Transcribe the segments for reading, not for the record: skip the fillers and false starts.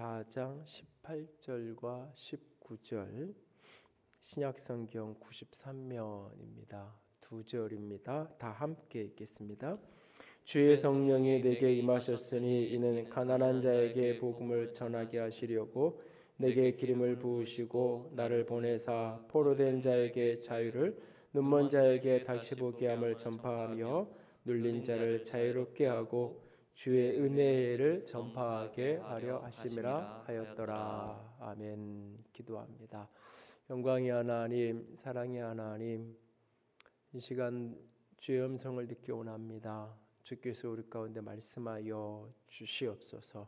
4장 18절과 19절 신약성경 93면입니다. 두 절입니다. 다 함께 읽겠습니다. 주의 성령이 내게 임하셨으니 이는 가난한 자에게 복음을 전하게 하시려고 내게 기름을 부으시고 나를 보내사 포로된 자에게 자유를 눈먼 자에게 다시 보게 함을 전파하며 눌린 자를 자유롭게 하고 주의 은혜를 전파하게 하려 하심이라 하였더라. 아멘. 기도합니다. 영광의 하나님, 사랑의 하나님, 이 시간 주의 음성을 듣기 원합니다. 주께서 우리 가운데 말씀하여 주시옵소서.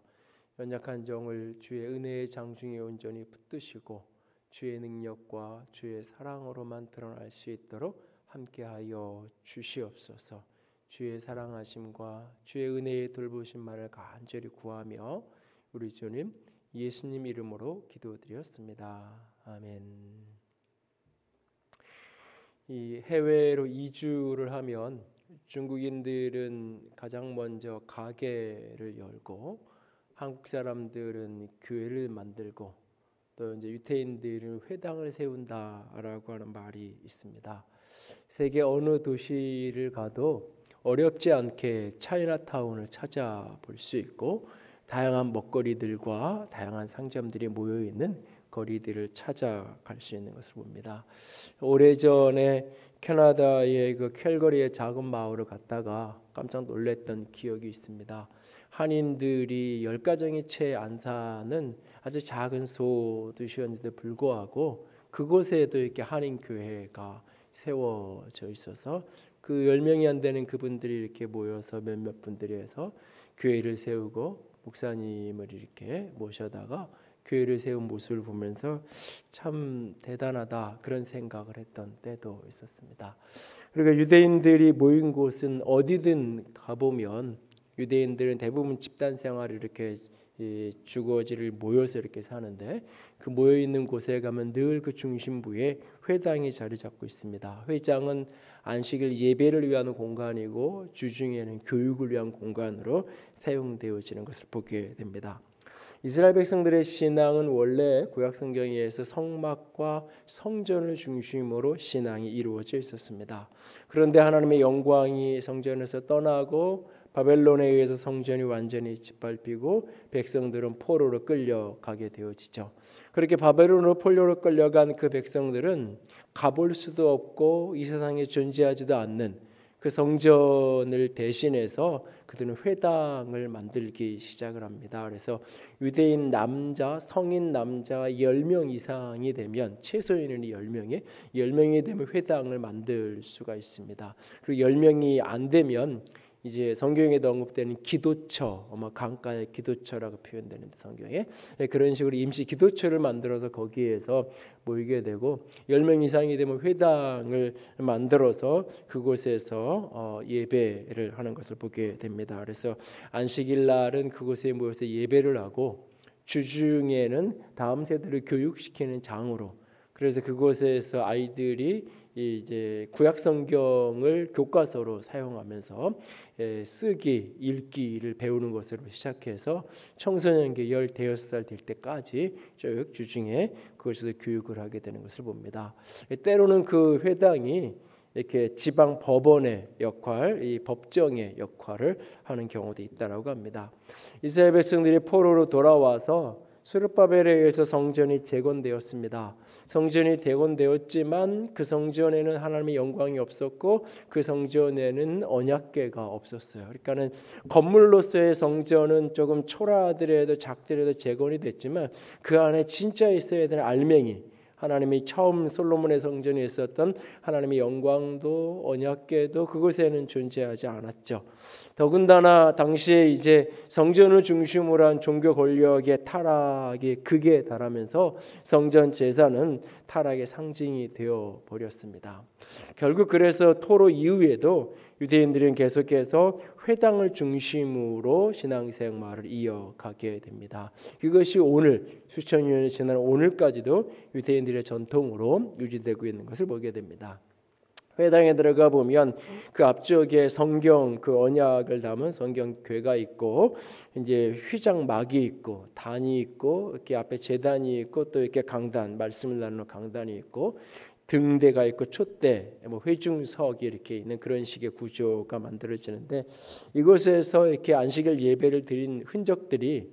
연약한 종을 주의 은혜의 장중에 온전히 붙드시고 주의 능력과 주의 사랑으로만 드러날 수 있도록 함께하여 주시옵소서. 주의 사랑하심과 주의 은혜의 돌보심만을 간절히 구하며 우리 주님 예수님 이름으로 기도드렸습니다. 아멘. 이 해외로 이주를 하면 중국인들은 가장 먼저 가게를 열고 한국 사람들은 교회를 만들고 또 이제 유태인들은 회당을 세운다라고 하는 말이 있습니다. 세계 어느 도시를 가도 어렵지 않게 차이나타운을 찾아볼 수 있고 다양한 먹거리들과 다양한 상점들이 모여 있는 거리들을 찾아갈 수 있는 것을 봅니다. 오래전에 캐나다의 그 캘거리의 작은 마을을 갔다가 깜짝 놀랐던 기억이 있습니다. 한인들이 10가정이 채 안 사는 아주 작은 소도시였는데 불구하고 그곳에도 이렇게 한인 교회가 세워져 있어서 그 10명이 안 되는 그분들이 이렇게 모여서 몇몇 분들이 해서 교회를 세우고 목사님을 이렇게 모셔다가 교회를 세운 모습을 보면서 참 대단하다 그런 생각을 했던 때도 있었습니다. 그리고 유대인들이 모인 곳은 어디든 가보면 유대인들은 대부분 집단 생활을 이렇게 주거지를 모여서 이렇게 사는데 그 모여 있는 곳에 가면 늘 그 중심부에 회당이 자리 잡고 있습니다. 회당은 안식일 예배를 위한 공간이고 주중에는 교육을 위한 공간으로 사용되어지는 것을 보게 됩니다. 이스라엘 백성들의 신앙은 원래 구약 성경에 의해서 성막과 성전을 중심으로 신앙이 이루어져 있었습니다. 그런데 하나님의 영광이 성전에서 떠나고 바벨론에 의해서 성전이 완전히 짓밟히고 백성들은 포로로 끌려가게 되어지죠. 그렇게 바벨론으로 포로로 끌려간 그 백성들은 가볼 수도 없고 이 세상에 존재하지도 않는 그 성전을 대신해서 그들은 회당을 만들기 시작을 합니다. 그래서 유대인 남자, 성인 남자가 10명 이상이 되면 최소 인원이 10명이 되면 회당을 만들 수가 있습니다. 그리고 10명이 안 되면 이제 성경에도 언급되는 기도처, 강가의 기도처라고 표현되는데 성경에 그런 식으로 임시 기도처를 만들어서 거기에서 모이게 되고 10명 이상이 되면 회당을 만들어서 그곳에서 예배를 하는 것을 보게 됩니다. 그래서 안식일 날은 그곳에 모여서 예배를 하고 주중에는 다음 세대를 교육시키는 장으로 그래서 그곳에서 아이들이 이제 구약 성경을 교과서로 사용하면서 쓰기, 읽기를 배우는 것으로 시작해서 청소년기 15살 될 때까지 쭉 주중에 그것에서 교육을 하게 되는 것을 봅니다. 때로는 그 회당이 이렇게 지방 법원의 역할, 이 법정의 역할을 하는 경우도 있다라고 합니다. 이스라엘 백성들이 포로로 돌아와서 스룹바벨에 의해서 성전이 재건되었습니다. 성전이 재건되었지만 그 성전에는 하나님의 영광이 없었고 그 성전에는 언약궤가 없었어요. 그러니까는 건물로서의 성전은 조금 초라하더라도 작더라도 재건이 됐지만 그 안에 진짜 있어야 되는 알맹이 하나님이 처음 솔로몬의 성전에 있었던 하나님의 영광도 언약궤도 그곳에는 존재하지 않았죠. 더군다나 당시에 이제 성전을 중심으로 한 종교 권력의 타락이 극에 달하면서 성전 제사는 타락의 상징이 되어 버렸습니다. 결국 그래서 토로 이후에도 유대인들은 계속해서 회당을 중심으로 신앙생활을 이어가게 됩니다. 그것이 오늘 수천 년이 지난 오늘까지도 유대인들의 전통으로 유지되고 있는 것을 보게 됩니다. 회당에 들어가 보면 그 앞쪽에 성경 그 언약을 담은 성경궤가 있고 이제 휘장막이 있고 단이 있고 이렇게 앞에 제단이 있고 또 이렇게 강단 말씀을 나누는 강단이 있고 등대가 있고 촛대 뭐 회중석이 이렇게 있는 그런 식의 구조가 만들어지는데 이곳에서 이렇게 안식일 예배를 드린 흔적들이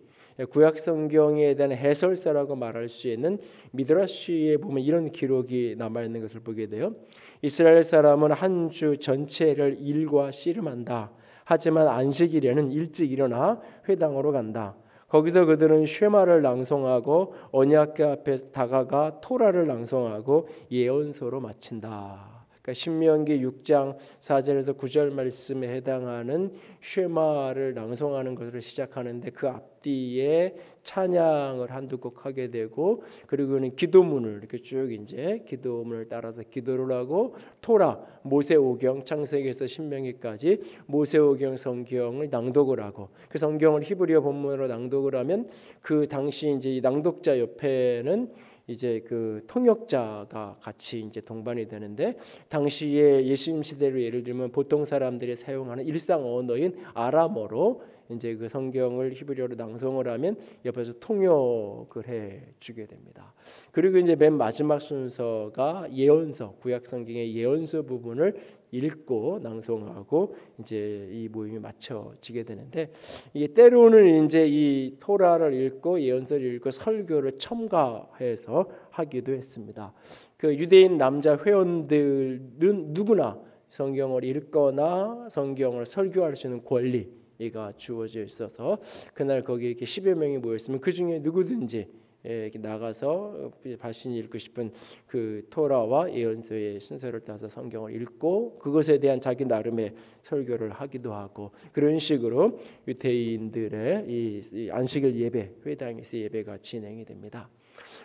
구약 성경에 대한 해설서라고 말할 수 있는 미드라시에 보면 이런 기록이 남아 있는 것을 보게 돼요. 이스라엘 사람은 한 주 전체를 일과 씨름한다. 하지만 안식일에는 일찍 일어나 회당으로 간다. 거기서 그들은 쉐마를 낭송하고 언약궤 앞에 다가가 토라를 낭송하고 예언서로 마친다. 그러니까 신명기 6장 4절에서 9절 말씀에 해당하는 쉐마를 낭송하는 것으로 시작하는데 그 앞뒤에 찬양을 한두 곡 하게 되고 그리고는 기도문을 이렇게 쭉 이제 기도문을 따라서 기도를 하고 토라 모세오경 창세기에서 신명기까지 모세오경 성경을 낭독을 하고 그 성경을 히브리어 본문으로 낭독을 하면 그 당시 이제 이 낭독자 옆에는 이제 그 통역자가 같이 이제 동반이 되는데 당시에 예수님 시대로 예를 들면 보통 사람들이 사용하는 일상 언어인 아람어로 이제 그 성경을 히브리어로 낭송을 하면 옆에서 통역을 해 주게 됩니다. 그리고 이제 맨 마지막 순서가 예언서, 구약 성경의 예언서 부분을 읽고 낭송하고 이제 이 모임이 마쳐지게 되는데 이게 때로는 이제 이 토라를 읽고 예언서를 읽고 설교를 첨가해서 하기도 했습니다. 그 유대인 남자 회원들은 누구나 성경을 읽거나 성경을 설교할 수 있는 권리가 주어져 있어서 그날 거기 이렇게 10여 명이 모였으면 그 중에 누구든지 이렇게 나가서 자신이 읽고 싶은 그 토라와 예언서의 순서를 따서 성경을 읽고 그것에 대한 자기 나름의 설교를 하기도 하고 그런 식으로 유대인들의 이 안식일 예배, 회당에서 예배가 진행이 됩니다.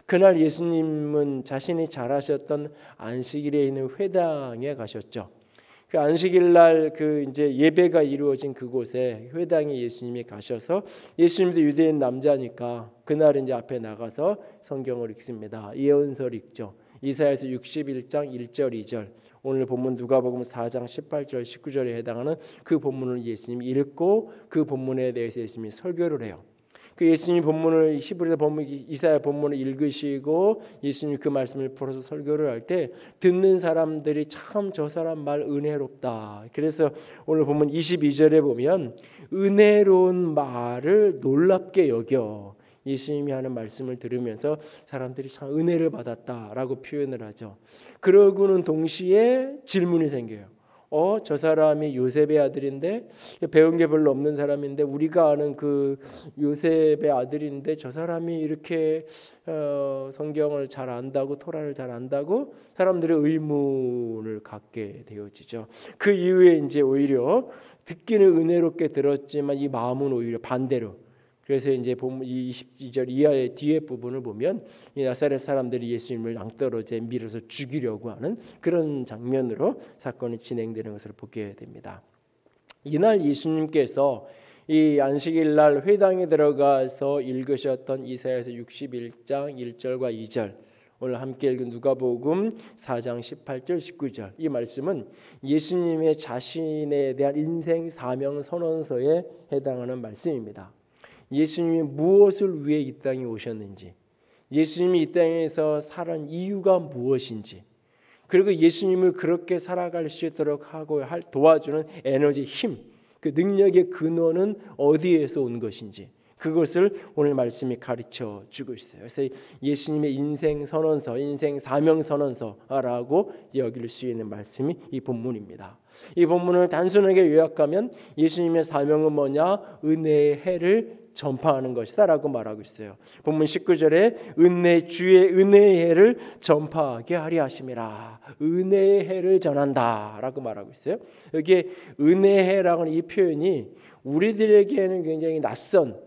그날 예수님은 자신이 잘하셨던 안식일에 있는 회당에 가셨죠. 그 안식일 날 그 이제 예배가 이루어진 그곳에 회당에 예수님이 가셔서 예수님도 유대인 남자니까 그날 이제 앞에 나가서 성경을 읽습니다. 예언서를 읽죠. 이사야서 61장 1절 2절 오늘 본문 누가복음 4장 18절 19절에 해당하는 그 본문을 예수님이 읽고 그 본문에 대해서 예수님이 설교를 해요. 그 예수님 본문을 히브리서 본문 이사야 본문을 읽으시고 예수님 그 말씀을 풀어서 설교를 할 때 듣는 사람들이 참 저 사람 말 은혜롭다. 그래서 오늘 본문 22절에 보면 은혜로운 말을 놀랍게 여겨 예수님이 하는 말씀을 들으면서 사람들이 참 은혜를 받았다라고 표현을 하죠. 그러고는 동시에 질문이 생겨요. 저 사람이 요셉의 아들인데 배운 게 별로 없는 사람인데 우리가 아는 그 요셉의 아들인데 저 사람이 이렇게 성경을 잘 안다고 토라를 잘 안다고 사람들이 의문을 갖게 되어지죠. 그 이후에 이제 오히려 듣기는 은혜롭게 들었지만 이 마음은 오히려 반대로 그래서 이제 본문 22절 이하의 뒤에 부분을 보면 이 나사렛 사람들이 예수님을 낭떠러지에 밀어서 죽이려고 하는 그런 장면으로 사건이 진행되는 것을 보게 됩니다. 이날 예수님께서 이 안식일 날 회당에 들어가서 읽으셨던 이사야서 61장 1절과 2절 오늘 함께 읽은 누가복음 4장 18절 19절 이 말씀은 예수님의 자신에 대한 인생 사명 선언서에 해당하는 말씀입니다. 예수님이 무엇을 위해 이 땅에 오셨는지 예수님이 이 땅에서 살은 이유가 무엇인지 그리고 예수님을 그렇게 살아갈 수 있도록 하고 도와주는 에너지, 힘, 그 능력의 근원은 어디에서 온 것인지 그것을 오늘 말씀이 가르쳐 주고 있어요. 그래서 예수님의 인생 선언서, 인생 사명 선언서라고 여길 수 있는 말씀이 이 본문입니다. 이 본문을 단순하게 요약하면 예수님의 사명은 뭐냐? 은혜의 해를 전파하는 것이다라고 말하고 있어요. 본문 19절에 주의 은혜의 해를 전파하게 하리 하심이라. 은혜의 해를 전한다라고 말하고 있어요. 여기에 은혜의 해라는 이 표현이 우리들에게는 굉장히 낯선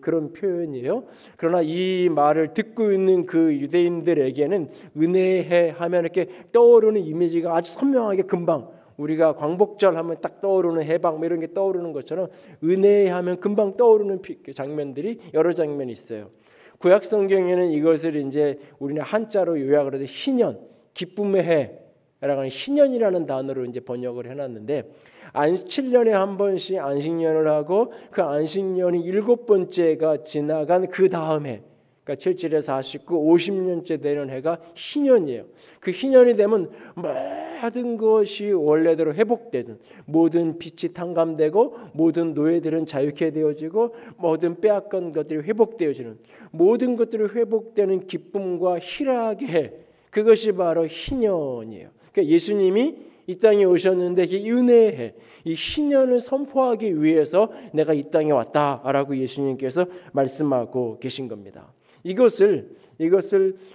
그런 표현이에요. 그러나 이 말을 듣고 있는 그 유대인들에게는 은혜의 해 하면 이렇게 떠오르는 이미지가 아주 선명하게 금방 우리가 광복절 하면 딱 떠오르는 해방 이런 게 떠오르는 것처럼 은혜 하면 금방 떠오르는 장면들이 여러 장면이 있어요. 구약 성경에는 이것을 이제 우리는 한자로 요약을 해서 희년, 기쁨의 해 라는 희년이라는 단어로 이제 번역을 해놨는데 7년에 한 번씩 안식년을 하고 그 안식년이 7번째가 지나간 그 다음에 그러니까 7, 7에 49, 50년째 되는 해가 희년이에요. 그 희년이 되면 모든 것이 원래대로 회복되는 모든 빚이 탕감되고 모든 노예들은 자유케 되어지고 모든 빼앗긴 것들이 회복되어지는 모든 것들이 회복되는 기쁨과 희락의 해 그것이 바로 희년이에요. 그러니까 예수님이 이 땅에 오셨는데 이 은혜의 해, 이 희년을 선포하기 위해서 내가 이 땅에 왔다라고 예수님께서 말씀하고 계신 겁니다. 이것을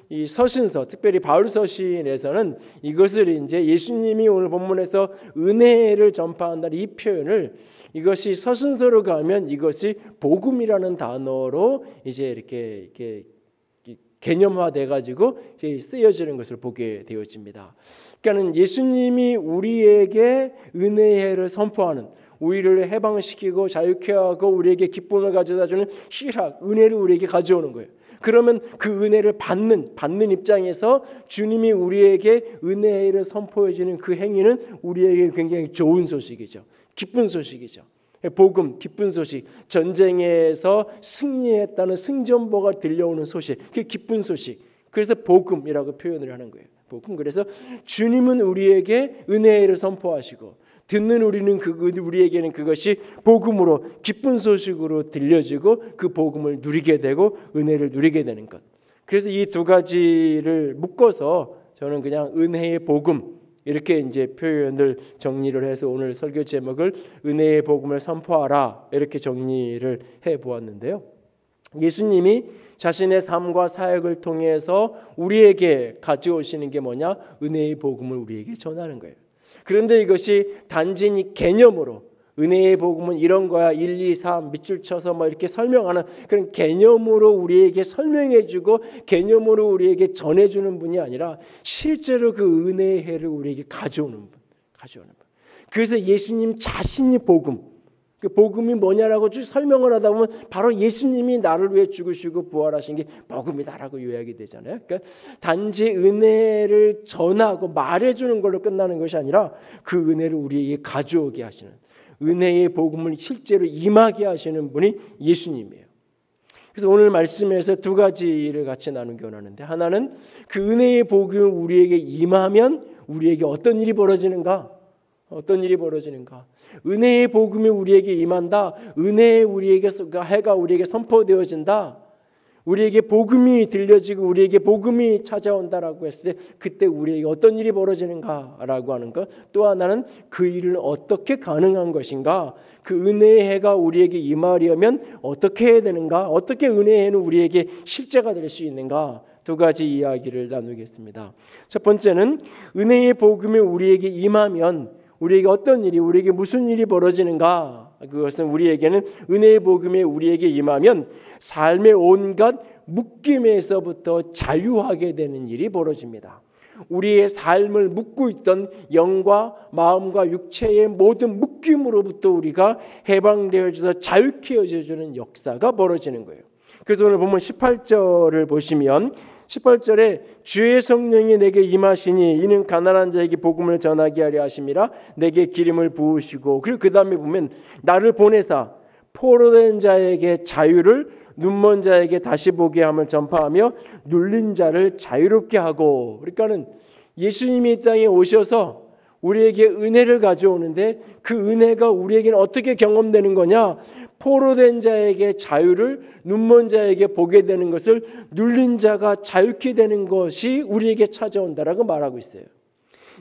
이 서신서, 특별히 바울 서신에서는 이것을 이제 예수님이 오늘 본문에서 은혜를 전파한다는 이 표현을 이것이 서신서로 가면 이것이 복음이라는 단어로 이제 이렇게 개념화돼 가지고 쓰여지는 것을 보게 되어집니다. 그러니까는 예수님이 우리에게 은혜를 선포하는 우리를 해방시키고 자유케 하고 우리에게 기쁨을 가져다주는 희락, 은혜를 우리에게 가져오는 거예요. 그러면 그 은혜를 받는 입장에서 주님이 우리에게 은혜를 선포해 주는 그 행위는 우리에게 굉장히 좋은 소식이죠. 기쁜 소식이죠. 복음, 기쁜 소식, 전쟁에서 승리했다는 승전보가 들려오는 소식, 그게 기쁜 소식. 그래서 복음이라고 표현을 하는 거예요. 복음. 그래서 주님은 우리에게 은혜를 선포하시고 듣는 우리에게는 그것이 복음으로 기쁜 소식으로 들려지고 그 복음을 누리게 되고 은혜를 누리게 되는 것. 그래서 이 두 가지를 묶어서 저는 그냥 은혜의 복음 이렇게 이제 표현을 정리를 해서 오늘 설교 제목을 은혜의 복음을 선포하라 이렇게 정리를 해 보았는데요. 예수님이 자신의 삶과 사역을 통해서 우리에게 가져오시는 게 뭐냐? 은혜의 복음을 우리에게 전하는 거예요. 그런데 이것이 단지 개념으로 은혜의 복음은 이런 거야 1, 2, 3 밑줄 쳐서 뭐 이렇게 설명하는 그런 개념으로 우리에게 설명해주고 개념으로 우리에게 전해주는 분이 아니라 실제로 그 은혜의 해를 우리에게 가져오는 분. 그래서 예수님 자신이 복음, 그 복음이 뭐냐라고 쭉 설명을 하다 보면 바로 예수님이 나를 위해 죽으시고 부활하신 게 복음이다라고 요약이 되잖아요. 그러니까 단지 은혜를 전하고 말해주는 걸로 끝나는 것이 아니라 그 은혜를 우리에게 가져오게 하시는 은혜의 복음을 실제로 임하게 하시는 분이 예수님이에요. 그래서 오늘 말씀에서 두 가지를 같이 나누기 원하는데 하나는 그 은혜의 복음이 우리에게 임하면 우리에게 어떤 일이 벌어지는가? 은혜의 복음이 우리에게 임한다. 은혜의 우리에게 해가 우리에게 선포되어진다. 우리에게 복음이 들려지고 우리에게 복음이 찾아온다라고 했을 때 그때 우리에게 어떤 일이 벌어지는가라고 하는 것. 또 하나는 그 일을 어떻게 가능한 것인가. 그 은혜의 해가 우리에게 임하려면 어떻게 해야 되는가. 어떻게 은혜의 해는 우리에게 실제가 될 수 있는가. 두 가지 이야기를 나누겠습니다. 첫 번째는 은혜의 복음이 우리에게 임하면 우리에게 어떤 일이 우리에게 무슨 일이 벌어지는가. 그것은 우리에게는 은혜의 복음이 우리에게 임하면 삶의 온갖 묶임에서부터 자유하게 되는 일이 벌어집니다. 우리의 삶을 묶고 있던 영과 마음과 육체의 모든 묶임으로부터 우리가 해방되어져서 자유케 해주는 역사가 벌어지는 거예요. 그래서 오늘 보면 18절을 보시면 18절에 주의 성령이 내게 임하시니 이는 가난한 자에게 복음을 전하게 하려 하심이라 내게 기름을 부으시고 그리고 그 다음에 보면 나를 보내사 포로된 자에게 자유를 눈먼 자에게 다시 보게 함을 전파하며 눌린 자를 자유롭게 하고 그러니까는 예수님이 이 땅에 오셔서 우리에게 은혜를 가져오는데 그 은혜가 우리에게는 어떻게 경험되는 거냐? 포로된 자에게 자유를 눈먼 자에게 보게 되는 것을 눌린 자가 자유케 되는 것이 우리에게 찾아온다라고 말하고 있어요.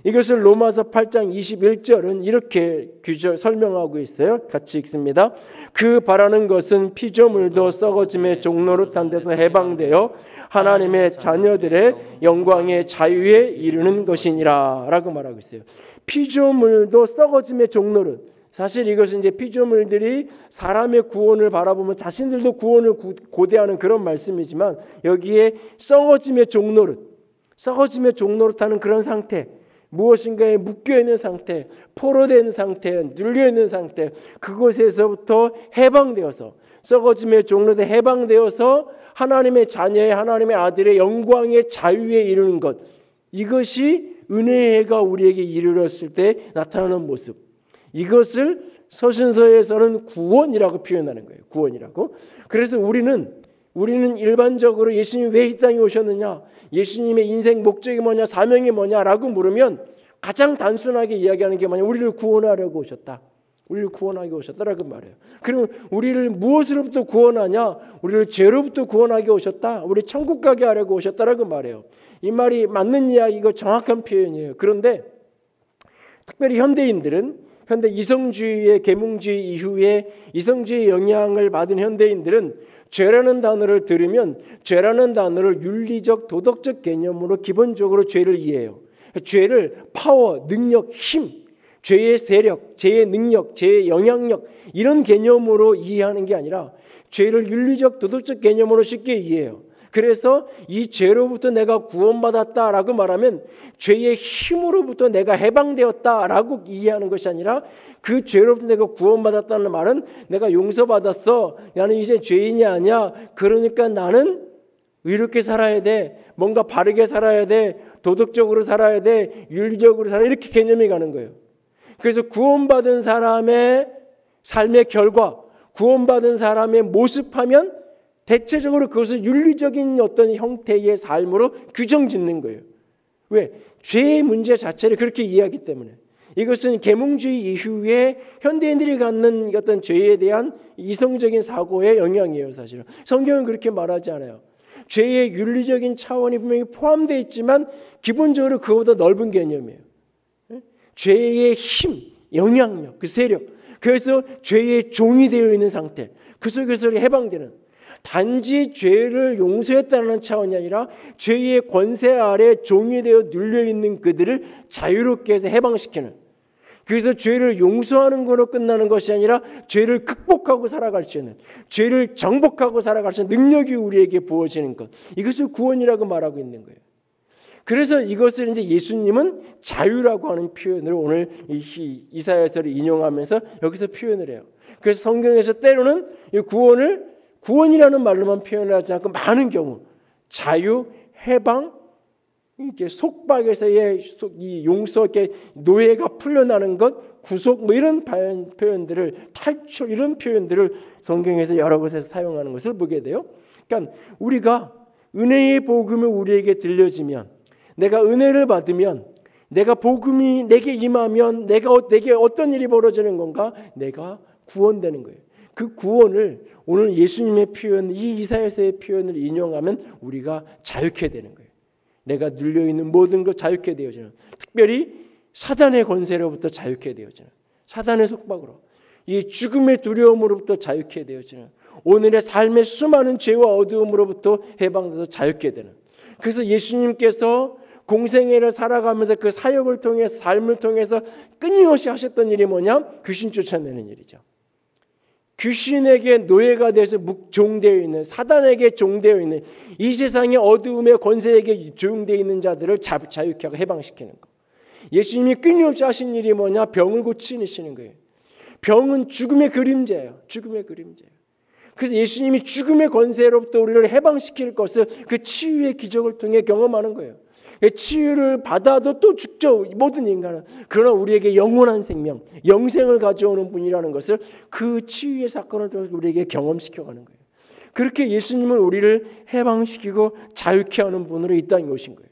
이것을 로마서 8장 21절은 이렇게 설명하고 있어요. 같이 읽습니다. 그 바라는 것은 피조물도 썩어짐의 종로로 탄 데서 해방되어 하나님의 자녀들의 영광의 자유에 이르는 것이니라 라고 말하고 있어요. 피조물도 썩어짐의 종로로 사실 이것은 이제 피조물들이 사람의 구원을 바라보면 자신들도 구원을 고대하는 그런 말씀이지만 여기에 썩어짐의 종로를 타는 그런 상태 무엇인가에 묶여있는 상태 포로된 상태 눌려있는 상태 그곳에서부터 해방되어서 썩어짐의 종로에 해방되어서 하나님의 자녀의 하나님의 아들의 영광의 자유에 이르는 것 이것이 은혜의 해가 우리에게 이르렀을 때 나타나는 모습, 이것을 서신서에서는 구원이라고 표현하는 거예요. 구원이라고. 그래서 우리는 일반적으로 예수님이 왜 이 땅에 오셨느냐, 예수님의 인생 목적이 뭐냐, 사명이 뭐냐라고 물으면 가장 단순하게 이야기하는 게 뭐냐, 우리를 구원하려고 오셨다. 우리를 구원하기 오셨다라고 말해요. 그러면 우리를 무엇으로부터 구원하냐? 우리를 죄로부터 구원하기 오셨다. 우리 천국 가게 하려고 오셨다라고 말해요. 이 말이 맞는 이야기고 정확한 표현이에요. 그런데 특별히 현대 이성주의의 계몽주의 이후에 이성주의 영향을 받은 현대인들은 죄라는 단어를 들으면 죄라는 단어를 윤리적 도덕적 개념으로 기본적으로 죄를 이해해요. 죄를 파워, 능력, 힘, 죄의 세력, 죄의 능력, 죄의 영향력 이런 개념으로 이해하는 게 아니라 죄를 윤리적 도덕적 개념으로 쉽게 이해해요. 그래서 이 죄로부터 내가 구원받았다라고 말하면 죄의 힘으로부터 내가 해방되었다라고 이해하는 것이 아니라 그 죄로부터 내가 구원받았다는 말은 내가 용서받았어, 나는 이제 죄인이 아니야, 그러니까 나는 의롭게 살아야 돼, 뭔가 바르게 살아야 돼, 도덕적으로 살아야 돼, 윤리적으로 살아야 돼, 이렇게 개념이 가는 거예요. 그래서 구원받은 사람의 삶의 결과, 구원받은 사람의 모습하면 대체적으로 그것을 윤리적인 어떤 형태의 삶으로 규정짓는 거예요. 왜? 죄의 문제 자체를 그렇게 이해하기 때문에. 이것은 계몽주의 이후에 현대인들이 갖는 어떤 죄에 대한 이성적인 사고의 영향이에요. 사실은 성경은 그렇게 말하지 않아요. 죄의 윤리적인 차원이 분명히 포함되어 있지만 기본적으로 그보다 넓은 개념이에요. 죄의 힘, 영향력, 그 세력, 그래서 죄의 종이 되어 있는 상태, 그 속에서 해방되는, 단지 죄를 용서했다는 차원이 아니라 죄의 권세 아래 종이 되어 눌려있는 그들을 자유롭게 해서 해방시키는, 그래서 죄를 용서하는 것으로 끝나는 것이 아니라 죄를 극복하고 살아갈 수 있는, 죄를 정복하고 살아갈 수 있는 능력이 우리에게 부어지는 것, 이것을 구원이라고 말하고 있는 거예요. 그래서 이것을 이제 예수님은 자유라고 하는 표현으로 오늘 이사야서를 인용하면서 여기서 표현을 해요. 그래서 성경에서 때로는 이 구원이라는 말로만 표현을 하지 않고 많은 경우 자유, 해방, 이렇게 속박에서의 이 용서, 이렇게 노예가 풀려나는 것, 구속, 뭐 이런 표현들을, 탈출, 이런 표현들을 성경에서 여러 곳에서 사용하는 것을 보게 돼요. 그러니까 우리가 은혜의 복음이 우리에게 들려지면, 내가 은혜를 받으면, 내가 복음이 내게 임하면 내게 어떤 일이 벌어지는 건가? 내가 구원되는 거예요. 그 구원을 오늘 예수님의 표현, 이 이사야서의 표현을 인용하면 우리가 자유케 되는 거예요. 내가 눌려있는 모든 것 자유케 되어지는, 특별히 사단의 권세로부터 자유케 되어지는, 사단의 속박으로, 이 죽음의 두려움으로부터 자유케 되어지는, 오늘의 삶의 수많은 죄와 어두움으로부터 해방돼서 자유케 되는. 그래서 예수님께서 공생애를 살아가면서 그 사역을 통해서, 삶을 통해서 끊임없이 하셨던 일이 뭐냐? 귀신 쫓아내는 일이죠. 귀신에게 노예가 돼서 종되어 있는, 사단에게 종되어 있는, 이 세상의 어두움의 권세에게 종되어 있는 자들을 자유케 하고 해방시키는 것. 예수님이 끊임없이 하신 일이 뭐냐? 병을 고치시는 거예요. 병은 죽음의 그림자예요. 죽음의 그림자예요. 그래서 예수님이 죽음의 권세로부터 우리를 해방시킬 것을 그 치유의 기적을 통해 경험하는 거예요. 치유를 받아도 또 죽죠, 모든 인간은. 그러나 우리에게 영원한 생명, 영생을 가져오는 분이라는 것을 그 치유의 사건을 통해서 우리에게 경험시켜가는 거예요. 그렇게 예수님은 우리를 해방시키고 자유케 하는 분으로 이 땅에 오신 거예요.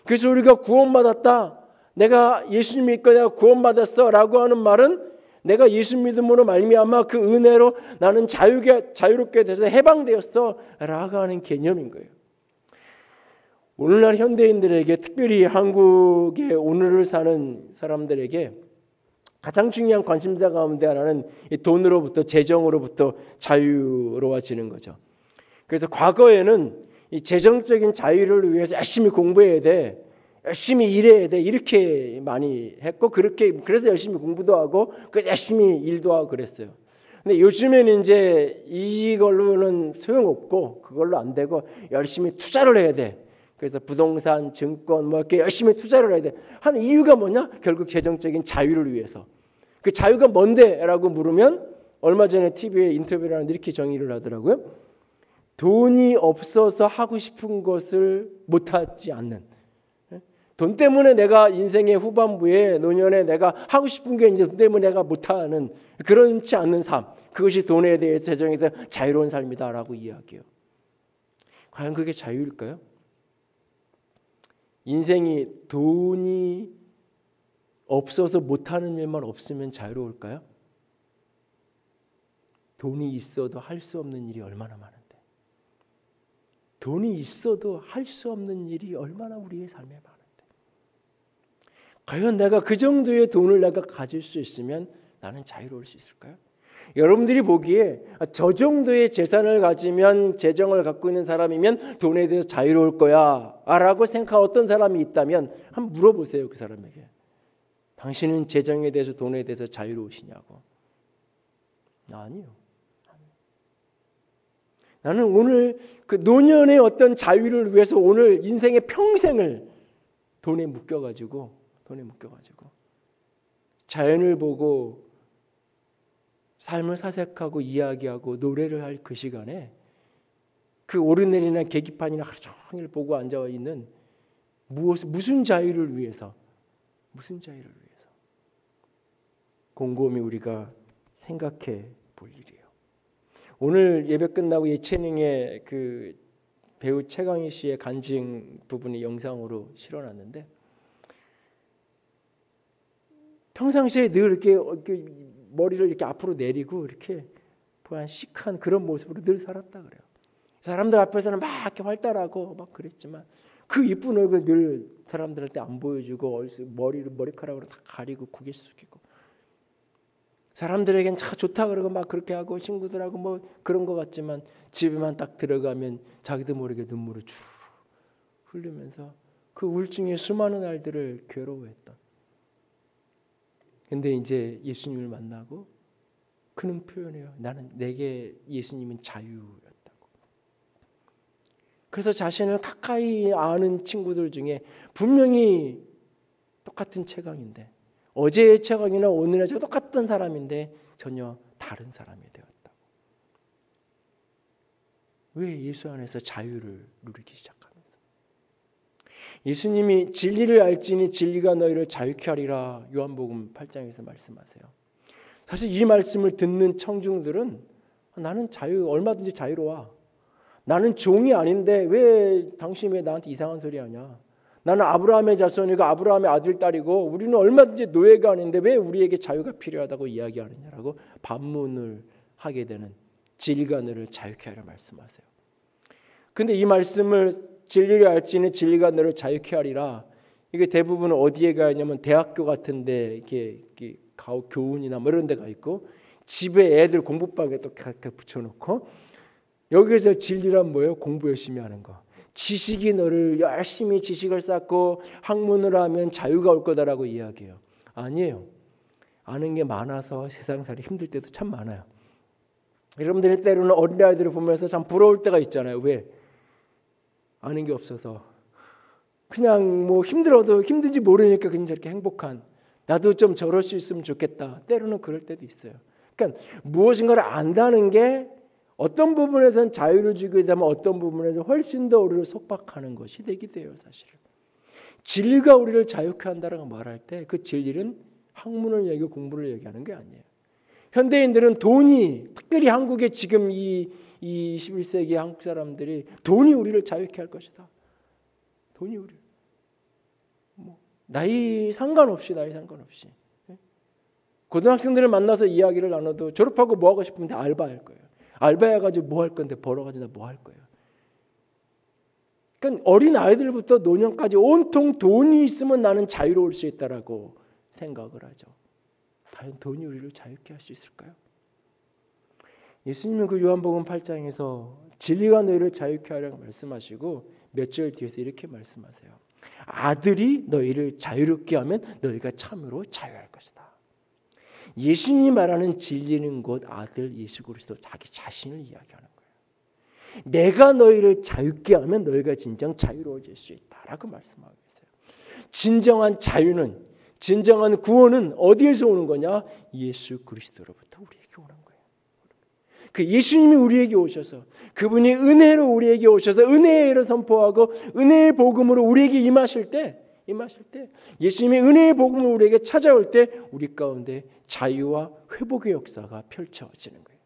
그래서 우리가 구원받았다, 내가 예수님 믿고 내가 구원받았어 라고 하는 말은 내가 예수 믿음으로 말미암아 그 은혜로 나는 자유롭게 돼서 해방되었어 라고 하는 개념인 거예요. 오늘날 현대인들에게, 특별히 한국의 오늘을 사는 사람들에게 가장 중요한 관심사 가운데 하나는 이 돈으로부터, 재정으로부터 자유로워지는 거죠. 그래서 과거에는 이 재정적인 자유를 위해서 열심히 공부해야 돼, 열심히 일해야 돼, 이렇게 많이 했고, 그래서 열심히 공부도 하고, 그래서 열심히 일도 하고 그랬어요. 근데 요즘에는 이제 이걸로는 소용없고, 그걸로 안 되고 열심히 투자를 해야 돼. 그래서 부동산, 증권 뭐 이렇게 열심히 투자를 해야 돼 하는 이유가 뭐냐? 결국 재정적인 자유를 위해서. 그 자유가 뭔데? 라고 물으면 얼마 전에 TV에 인터뷰를 하는데 이렇게 정의를 하더라고요. 돈이 없어서 하고 싶은 것을 못하지 않는, 돈 때문에 내가 인생의 후반부에 노년에 내가 하고 싶은 게 이제 돈 때문에 내가 못하는 그렇지 않는 삶, 그것이 돈에 대해서 재정에 대해서 자유로운 삶이다라고 이야기해요. 과연 그게 자유일까요? 인생이 돈이 없어서 못하는 일만 없으면 자유로울까요? 돈이 있어도 할 수 없는 일이 얼마나 많은데, 돈이 있어도 할 수 없는 일이 얼마나 우리의 삶에 많은데, 과연 내가 그 정도의 돈을 내가 가질 수 있으면 나는 자유로울 수 있을까요? 여러분들이 보기에 저 정도의 재산을 가지면, 재정을 갖고 있는 사람이면 돈에 대해서 자유로울 거야 라고 생각한 어떤 사람이 있다면 한번 물어보세요. 그 사람에게. 당신은 재정에 대해서, 돈에 대해서 자유로우시냐고. 아니요. 나는 오늘 그 노년의 어떤 자유를 위해서 오늘 인생의 평생을 돈에 묶여가지고 자연을 보고 삶을 사색하고 이야기하고 노래를 할 그 시간에 그 오르내리는 계기판이나 하루 종일 보고 앉아 있는 무슨 자유를 위해서 곰곰이 우리가 생각해 볼 일이에요. 오늘 예배 끝나고 예체능에 그 배우 최강희 씨의 간증 부분이 영상으로 실어놨는데, 평상시에 늘 이렇게 머리를 이렇게 앞으로 내리고 이렇게 시크한 그런 모습으로 늘 살았다 그래요. 사람들 앞에서는 막 이렇게 활달하고 막 그랬지만 그 이쁜 얼굴 늘 사람들한테 안 보여주고 머리카락으로 다 가리고 고개 숙이고, 사람들에겐 참 좋다 그러고 막 그렇게 하고 친구들하고 뭐 그런 것 같지만 집에만 딱 들어가면 자기도 모르게 눈물을 쭉 흘리면서 그 우울증의 수많은 날들을 괴로워했던. 근데 이제 예수님을 만나고 그는 표현해요. 내게 예수님은 자유였다고. 그래서 자신을 가까이 아는 친구들 중에 분명히 똑같은 최강인데, 어제의 최강이나 오늘의 최강 똑같은 사람인데 전혀 다른 사람이 되었다고. 왜? 예수 안에서 자유를 누리기 시작하면서. 예수님이 진리를 알지니 진리가 너희를 자유케 하리라 요한복음 8장에서 말씀하세요. 사실 이 말씀을 듣는 청중들은 나는 얼마든지 자유로워. 나는 종이 아닌데 왜 당신이 왜 나한테 이상한 소리 하냐. 나는 아브라함의 자손이고 아브라함의 아들 딸이고 우리는 얼마든지 노예가 아닌데 왜 우리에게 자유가 필요하다고 이야기하느냐라고 반문을 하게 되는, 진리가 너를 자유케 하리라 말씀하세요. 근데 이 말씀을 진리를 알지니 진리가 너를 자유케 하리라, 이게 대부분 어디에 가 있냐면 대학교 같은데 이렇게 교훈이나 뭐 이런 데가 있고, 집에 애들 공부방에 또 붙여놓고, 여기서 진리란 뭐예요? 공부 열심히 하는 거. 지식이 너를 열심히 지식을 쌓고 학문을 하면 자유가 올 거다라고 이야기해요. 아니에요. 아는 게 많아서 세상살이 힘들 때도 참 많아요. 여러분들이 때로는 어린아이들을 보면서 참 부러울 때가 있잖아요. 왜? 아는 게 없어서 그냥 뭐 힘들어도 힘든지 모르니까 그냥 저렇게 행복한, 나도 좀 저럴 수 있으면 좋겠다. 때로는 그럴 때도 있어요. 그러니까 무엇인가를 안다는 게 어떤 부분에서는 자유를 주게 되면 어떤 부분에서 훨씬 더 우리를 속박하는 것이 되기도 해요. 사실은 진리가 우리를 자유케 한다라고 말할 때 그 진리는 학문을 얘기하고 공부를 얘기하는 게 아니에요. 현대인들은 돈이, 특별히 한국의 지금 이 21세기 한국 사람들이 돈이 우리를 자유케 할 것이다. 돈이 우리 나이 상관없이 고등학생들을 만나서 이야기를 나눠도 졸업하고 뭐 하고 싶은데 알바할 거예요. 알바해가지고 뭐 할 건데, 벌어가지고 뭐 할 거예요. 그러니까 어린 아이들부터 노년까지 온통 돈이 있으면 나는 자유로울 수 있다라고 생각을 하죠. 과연 돈이 우리를 자유케 할 수 있을까요? 예수님은 그 요한복음 8장에서 진리가 너희를 자유케 하라고 말씀하시고 몇 절 뒤에서 이렇게 말씀하세요. 아들이 너희를 자유롭게 하면 너희가 참으로 자유할 것이다. 예수님이 말하는 진리는 곧 아들 예수 그리스도 자기 자신을 이야기하는 거예요. 내가 너희를 자유케 하면 너희가 진정 자유로워질 수 있다라고 말씀하고 있어요. 진정한 자유는, 진정한 구원은 어디에서 오는 거냐? 예수 그리스도로부터 우리에게 오는 거예요. 그 예수님이 우리에게 오셔서, 그분이 은혜로 우리에게 오셔서 은혜를 선포하고 은혜의 복음으로 우리에게 임하실 때 임하실 때, 예수님의 은혜의 복음을 우리에게 찾아올 때 우리 가운데 자유와 회복의 역사가 펼쳐지는 거예요.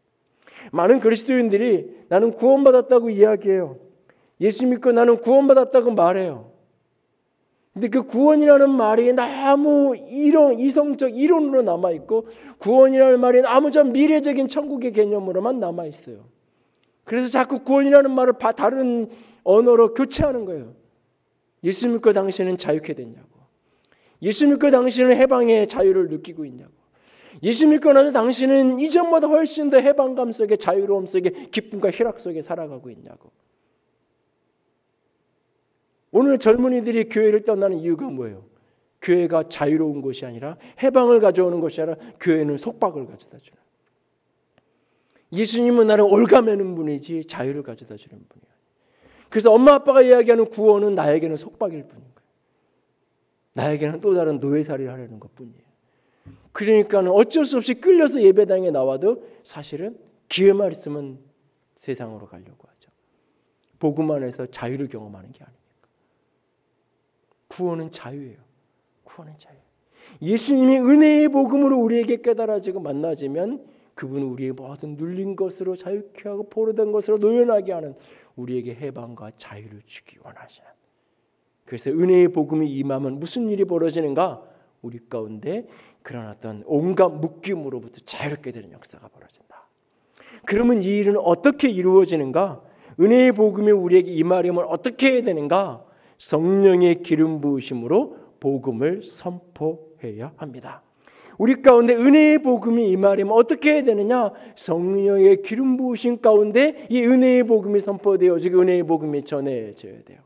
많은 그리스도인들이 나는 구원받았다고 이야기해요. 예수 믿고 나는 구원받았다고 말해요. 근데 그 구원이라는 말이 너무 이성적 이론으로 남아있고, 구원이라는 말이 너무 좀 미래적인 천국의 개념으로만 남아있어요. 그래서 자꾸 구원이라는 말을 다른 언어로 교체하는 거예요. 예수 믿고 당신은 자유케 됐냐고. 예수 믿고 당신은 해방의 자유를 느끼고 있냐고. 예수 믿고 나서 당신은 이전보다 훨씬 더 해방감 속에, 자유로움 속에, 기쁨과 희락 속에 살아가고 있냐고. 오늘 젊은이들이 교회를 떠나는 이유가 뭐예요? 교회가 자유로운 곳이 아니라, 해방을 가져오는 것이 아니라 교회는 속박을 가져다 주는. 예수님은 나를 올가매는 분이지 자유를 가져다 주는 분이에요. 그래서 엄마 아빠가 이야기하는 구원은 나에게는 속박일 뿐인 거예요. 나에게는 또 다른 노예살이를 하려는 것뿐이에요. 그러니까 어쩔 수 없이 끌려서 예배당에 나와도 사실은 기회만 있으면 세상으로 가려고 하죠. 복음 안에서 자유를 경험하는 게 아니니까. 구원은 자유예요. 구원은 자유. 예수님이 은혜의 복음으로 우리에게 깨달아지고 만나지면 그분은 우리의 모든 눌린 것으로 자유케 하고 포로된 것으로 노연하게 하는, 우리에게 해방과 자유를 주기 원하시는. 그래서 은혜의 복음이 임하면 무슨 일이 벌어지는가? 우리 가운데 그런 어떤 온갖 묶임으로부터 자유롭게 되는 역사가 벌어진다. 그러면 이 일은 어떻게 이루어지는가? 은혜의 복음이 우리에게 임하려면 어떻게 해야 되는가? 성령의 기름 부으심으로 복음을 선포해야 합니다. 우리 가운데 은혜의 복음이 임하려면 어떻게 해야 되느냐? 성령의 기름 부으심 가운데 이 은혜의 복음이 선포되어지고 은혜의 복음이 전해져야 돼요.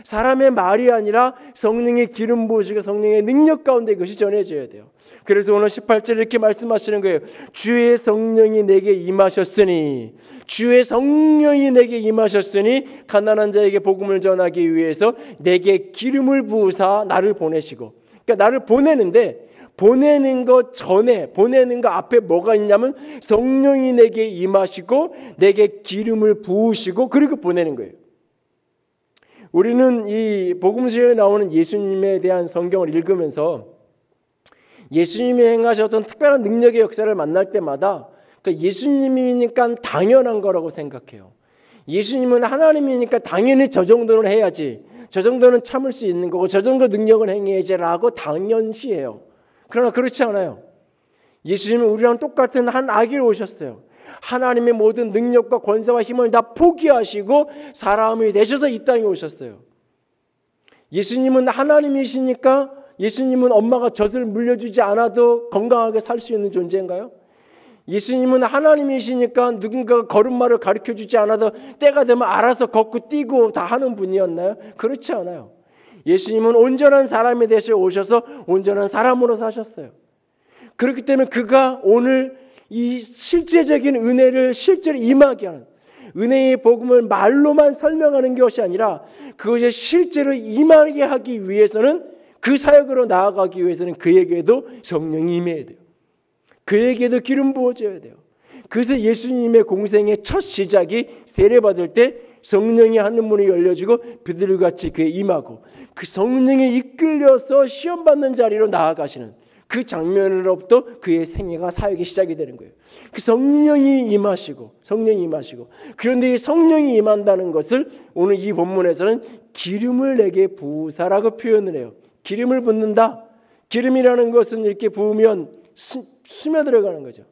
사람의 말이 아니라 성령의 기름 부으시고 성령의 능력 가운데 이것이 전해져야 돼요. 그래서 오늘 18절에 이렇게 말씀하시는 거예요. 주의 성령이 내게 임하셨으니, 주의 성령이 내게 임하셨으니 가난한 자에게 복음을 전하기 위해서 내게 기름을 부으사 나를 보내시고. 그러니까 나를 보내는데, 보내는 것 전에, 보내는 것 앞에 뭐가 있냐면 성령이 내게 임하시고 내게 기름을 부으시고 그리고 보내는 거예요. 우리는 이 복음서에 나오는 예수님에 대한 성경을 읽으면서 예수님이 행하셨던 특별한 능력의 역사를 만날 때마다 예수님이니까 당연한 거라고 생각해요. 예수님은 하나님이니까 당연히 저 정도는 해야지, 저 정도는 참을 수 있는 거고, 저 정도 능력을 행해야지라고 당연시해요. 그러나 그렇지 않아요. 예수님은 우리랑 똑같은 한 아기로 오셨어요. 하나님의 모든 능력과 권세와 힘을 다 포기하시고 사람이 되셔서 이 땅에 오셨어요. 예수님은 하나님이시니까 예수님은 엄마가 젖을 물려주지 않아도 건강하게 살 수 있는 존재인가요? 예수님은 하나님이시니까 누군가가 걸음마를 가르쳐주지 않아도 때가 되면 알아서 걷고 뛰고 다 하는 분이었나요? 그렇지 않아요. 예수님은 온전한 사람이 되셔 오셔서 온전한 사람으로 사셨어요. 그렇기 때문에 그가 오늘 이 실제적인 은혜를 실제로 임하게 하는, 은혜의 복음을 말로만 설명하는 것이 아니라 그것이 실제로 임하게 하기 위해서는, 그 사역으로 나아가기 위해서는 그에게도 성령이 임해야 돼요. 그에게도 기름 부어줘야 돼요. 그래서 예수님의 공생의 첫 시작이 세례받을 때 성령이 하늘문이 열려지고 비둘기같이 그에 임하고 그 성령에 이끌려서 시험받는 자리로 나아가시는 그 장면으로부터 그의 생애가, 사역이 시작이 되는 거예요. 그 성령이 임하시고, 성령이 임하시고, 그런데 이 성령이 임한다는 것을 오늘 이 본문에서는 기름을 내게 부으사라고 표현을 해요. 기름을 붓는다. 기름이라는 것은 이렇게 부으면 스며들어가는 거죠.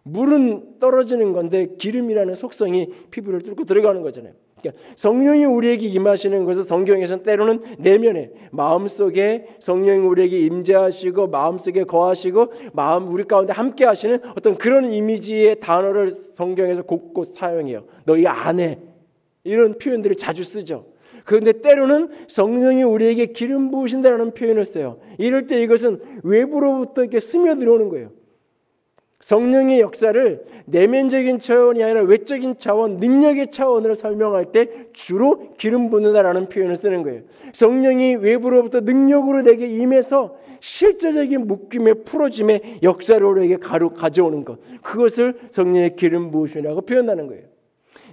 물은 떨어지는 건데 기름이라는 속성이 피부를 뚫고 들어가는 거잖아요. 그러니까 성령이 우리에게 임하시는 것은 성경에서는 때로는 내면에, 마음속에 성령이 우리에게 임재하시고 마음속에 거하시고 마음 우리 가운데 함께 하시는 어떤 그런 이미지의 단어를 성경에서 곳곳 사용해요. 너희 안에, 이런 표현들을 자주 쓰죠. 그런데 때로는 성령이 우리에게 기름 부으신다는 표현을 써요. 이럴 때 이것은 외부로부터 이렇게 스며들어오는 거예요. 성령의 역사를 내면적인 차원이 아니라 외적인 차원, 능력의 차원으로 설명할 때 주로 기름 붓는다라는 표현을 쓰는 거예요. 성령이 외부로부터 능력으로 내게 임해서 실제적인 묶임의 풀어짐의 역사를 우리에게 가져오는 것, 그것을 성령의 기름 부으심이라고 표현하는 거예요.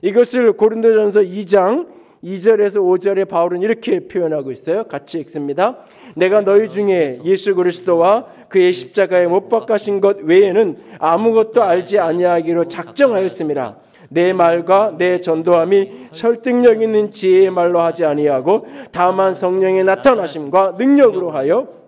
이것을 고린도전서 2장 2절에서 5절에 바울은 이렇게 표현하고 있어요. 같이 읽습니다. 내가 너희 중에 예수 그리스도와 그의 십자가에 못 박히신 것 외에는 아무것도 알지 아니하기로 작정하였습니다. 내 말과 내 전도함이 설득력 있는 지혜의 말로 하지 아니하고 다만 성령의 나타나심과 능력으로 하여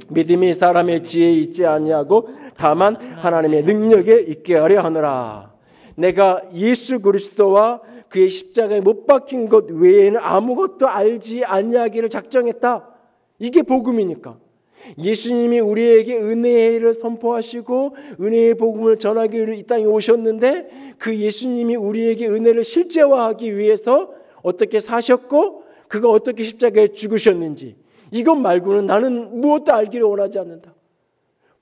믿음이 사람의 지혜에 있지 아니하고 다만 하나님의 능력에 있게 하려 하노라. 내가 예수 그리스도와 그의 십자가에 못 박힌 것 외에는 아무것도 알지 아니하기를 작정했다. 이게 복음이니까. 예수님이 우리에게 은혜를 선포하시고 은혜의 복음을 전하기 위해 이 땅에 오셨는데 그 예수님이 우리에게 은혜를 실제화하기 위해서 어떻게 사셨고 그가 어떻게 십자가에 죽으셨는지 이것 말고는 나는 무엇도 알기를 원하지 않는다.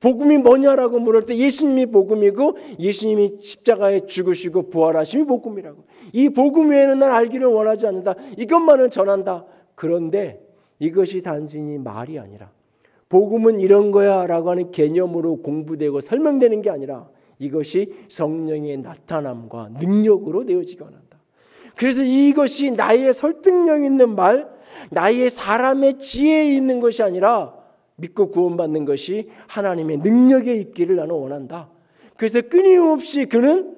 복음이 뭐냐라고 물을 때 예수님이 복음이고 예수님이 십자가에 죽으시고 부활하심이 복음이라고. 이 복음 외에는 난 알기를 원하지 않는다. 이것만을 전한다. 그런데 이것이 단순히 말이 아니라 복음은 이런 거야 라고 하는 개념으로 공부되고 설명되는 게 아니라 이것이 성령의 나타남과 능력으로 되어지기 원한다. 그래서 이것이 나의 설득력 있는 말, 나의 사람의 지혜에 있는 것이 아니라 믿고 구원받는 것이 하나님의 능력에 있기를 나는 원한다. 그래서 끊임없이 그는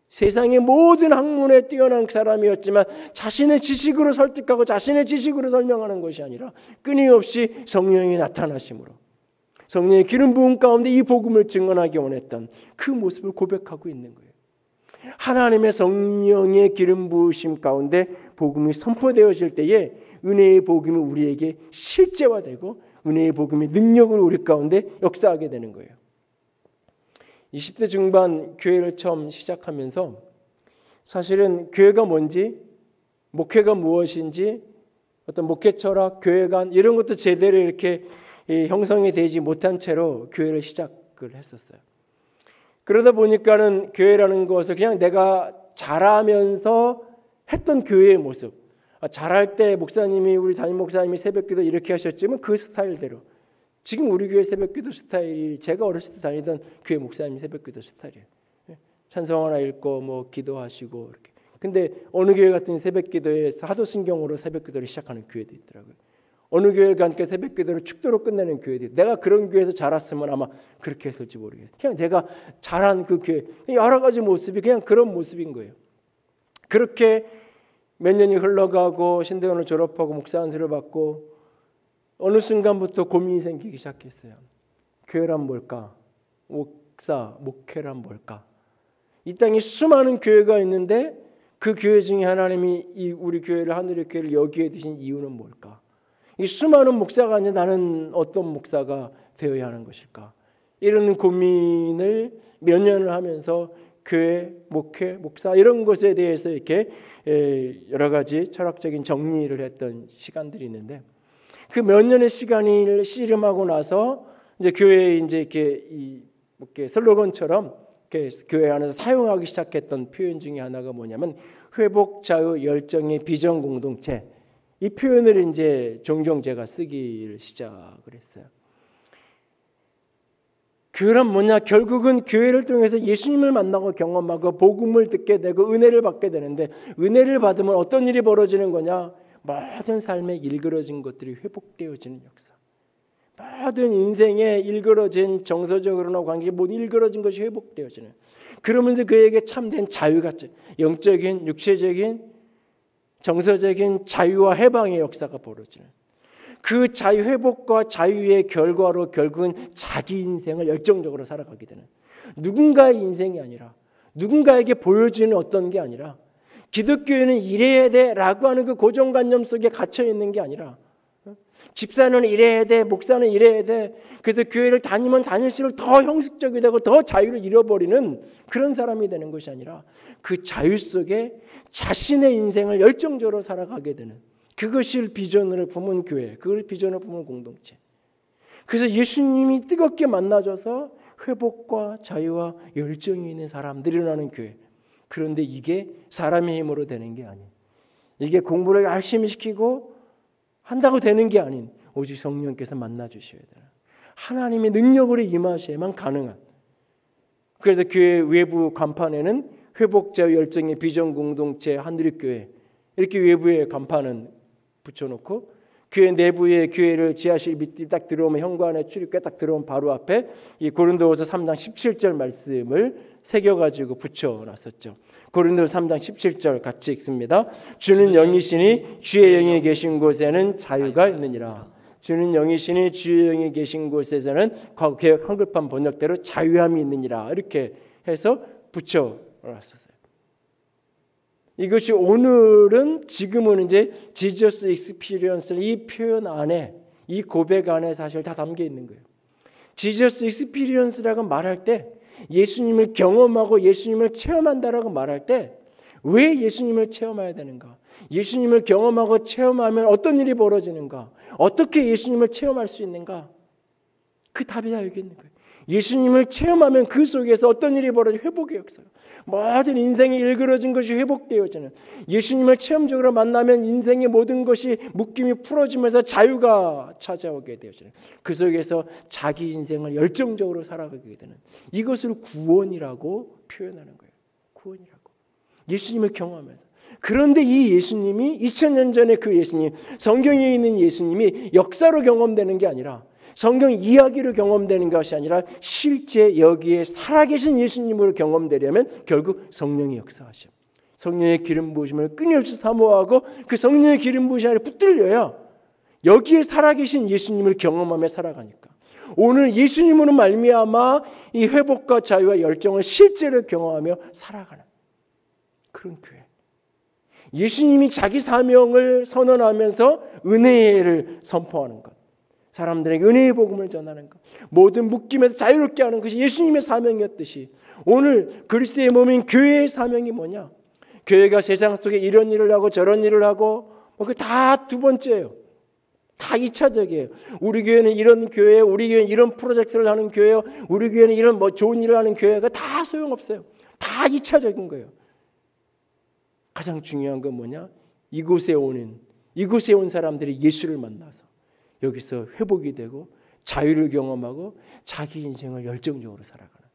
세상의 모든 학문에 뛰어난 사람이었지만 자신의 지식으로 설득하고 자신의 지식으로 설명하는 것이 아니라 끊임없이 성령이 나타나심으로 성령의 기름 부음 가운데 이 복음을 증언하기 원했던 그 모습을 고백하고 있는 거예요. 하나님의 성령의 기름 부으심 가운데 복음이 선포되어질 때에 은혜의 복음이 우리에게 실제화되고 은혜의 복음이 능력으로 우리 가운데 역사하게 되는 거예요. 20대 중반 교회를 처음 시작하면서 사실은 교회가 뭔지, 목회가 무엇인지, 어떤 목회 철학, 교회관 이런 것도 제대로 이렇게 형성이 되지 못한 채로 교회를 시작을 했었어요. 그러다 보니까는 교회라는 것을 그냥 내가 잘하면서 했던 교회의 모습. 잘할 때 목사님이 우리 담임 목사님이 새벽기도 이렇게 하셨지만 그 스타일대로 지금 우리 교회 새벽기도 스타일이 제가 어렸을 때 다니던 교회 목사님 새벽기도 스타일이에요. 찬송 하나 읽고 뭐 기도하시고 이렇게. 근데 어느 교회 같은 새벽기도에 사도신경으로 새벽기도를 시작하는 교회도 있더라고요. 어느 교회 가니까 새벽기도를 축도로 끝내는 교회도 있어요. 내가 그런 교회에서 자랐으면 아마 그렇게 했을지 모르겠어요. 그냥 제가 자란 그 교회 여러 가지 모습이 그냥 그런 모습인 거예요. 그렇게 몇 년이 흘러가고 신대원을 졸업하고 목사 안수를 받고 어느 순간부터 고민이 생기기 시작했어요. 교회란 뭘까? 목회란 뭘까? 이 땅에 수많은 교회가 있는데 그 교회 중에 하나님이 우리 교회를 하늘의 교회를 여기에 두신 이유는 뭘까? 이 수많은 목사가 아니라 나는 어떤 목사가 되어야 하는 것일까? 이런 고민을 몇 년을 하면서 교회, 목회, 목사 이런 것에 대해서 이렇게 여러 가지 철학적인 정리를 했던 시간들이 있는데 그 몇 년의 시간을 씨름하고 나서 이제 교회에 이제 이렇게 슬로건처럼 이렇게 교회 안에서 사용하기 시작했던 표현 중에 하나가 뭐냐면 회복, 자유, 열정의 비전 공동체. 이 표현을 이제 종종 제가 쓰기를 시작을 했어요. 그럼 뭐냐? 결국은 교회를 통해서 예수님을 만나고 경험하고 복음을 듣게 되고 은혜를 받게 되는데 은혜를 받으면 어떤 일이 벌어지는 거냐? 모든 삶에 일그러진 것들이 회복되어지는 역사. 모든 인생에 일그러진 정서적으로나 관계 모든 일그러진 것이 회복되어지는. 그러면서 그에게 참된 자유가 영적인, 육체적인, 정서적인 자유와 해방의 역사가 벌어지는. 그 자유 회복과 자유의 결과로 결국은 자기 인생을 열정적으로 살아가게 되는 누군가의 인생이 아니라 누군가에게 보여주는 어떤 게 아니라 기독교인은 이래야 돼라고 하는 그 고정관념 속에 갇혀 있는 게 아니라 집사는 이래야 돼, 목사는 이래야 돼. 그래서 교회를 다니면 다닐수록 더 형식적이 되고 더 자유를 잃어버리는 그런 사람이 되는 것이 아니라 그 자유 속에 자신의 인생을 열정적으로 살아가게 되는 그것이 비전으로 품은 교회, 그걸 비전으로 품은 공동체. 그래서 예수님이 뜨겁게 만나줘서 회복과 자유와 열정이 있는 사람들이 일어나는 교회. 그런데 이게 사람의 힘으로 되는 게 아닌, 이게 공부를 열심히 시키고 한다고 되는 게 아닌 오직 성령께서 만나주셔야 되는 하나님의 능력으로 임하셔야만 가능한. 그래서 교회 외부 간판에는 회복자 열정의 비전 공동체 하늘의 교회 이렇게 외부에 간판은 붙여놓고 교회 내부에 교회를 지하실 밑에 딱 들어오면 현관에 출입구에 딱 들어오면 바로 앞에 이 고린도후서 3장 17절 말씀을 새겨가지고 붙여놨었죠. 고린도후서 3장 17절 같이 읽습니다. 주는 영이시니 주의 영이 계신 곳에는 자유가 있느니라. 주는 영이시니 주의 영이 계신 곳에서는 개역 한글판 번역대로 자유함이 있느니라. 이렇게 해서 붙여놨었어요. 이것이 오늘은 지금은 이제 지저스 익스피리언스를 이 표현 안에 이 고백 안에 사실 다 담겨 있는 거예요. 지저스 익스피리언스라고 말할 때 예수님을 경험하고 예수님을 체험한다라고 말할 때 왜 예수님을 체험해야 되는가? 예수님을 경험하고 체험하면 어떤 일이 벌어지는가? 어떻게 예수님을 체험할 수 있는가? 그 답이 다 여기 있는 거예요. 예수님을 체험하면 그 속에서 어떤 일이 벌어져? 회복의 역사가. 모든 인생이 일그러진 것이 회복되어지는, 예수님을 체험적으로 만나면 인생의 모든 것이 묶임이 풀어지면서 자유가 찾아오게 되어지는, 그 속에서 자기 인생을 열정적으로 살아가게 되는, 이것을 구원이라고 표현하는 거예요. 구원이라고. 예수님을 경험하면서. 그런데 이 예수님이 2000년 전에 그 예수님, 성경에 있는 예수님이 역사로 경험되는 게 아니라, 성경 이야기로 경험되는 것이 아니라 실제 여기에 살아계신 예수님으로 경험되려면 결국 성령의 역사하심, 성령의 기름 부으심을 끊임없이 사모하고 그 성령의 기름 부으심 안에 붙들려야 여기에 살아계신 예수님을 경험하며 살아가니까, 오늘 예수님으로 말미암아 이 회복과 자유와 열정을 실제로 경험하며 살아가는 그런 교회. 예수님이 자기 사명을 선언하면서 은혜를 선포하는 것, 사람들에게 은혜의 복음을 전하는 것, 모든 묶임에서 자유롭게 하는 것이 예수님의 사명이었듯이 오늘 그리스도의 몸인 교회의 사명이 뭐냐? 교회가 세상 속에 이런 일을 하고 저런 일을 하고 그 다 두 번째예요. 다 2차적이에요. 우리 교회는 이런 교회예요. 우리 교회는 이런 프로젝트를 하는 교회예요. 우리 교회는 이런 좋은 일을 하는 교회가 다 소용없어요. 다 2차적인 거예요. 가장 중요한 건 뭐냐? 이곳에 온 사람들이 예수를 만나서 여기서 회복이 되고 자유를 경험하고 자기 인생을 열정적으로 살아가는,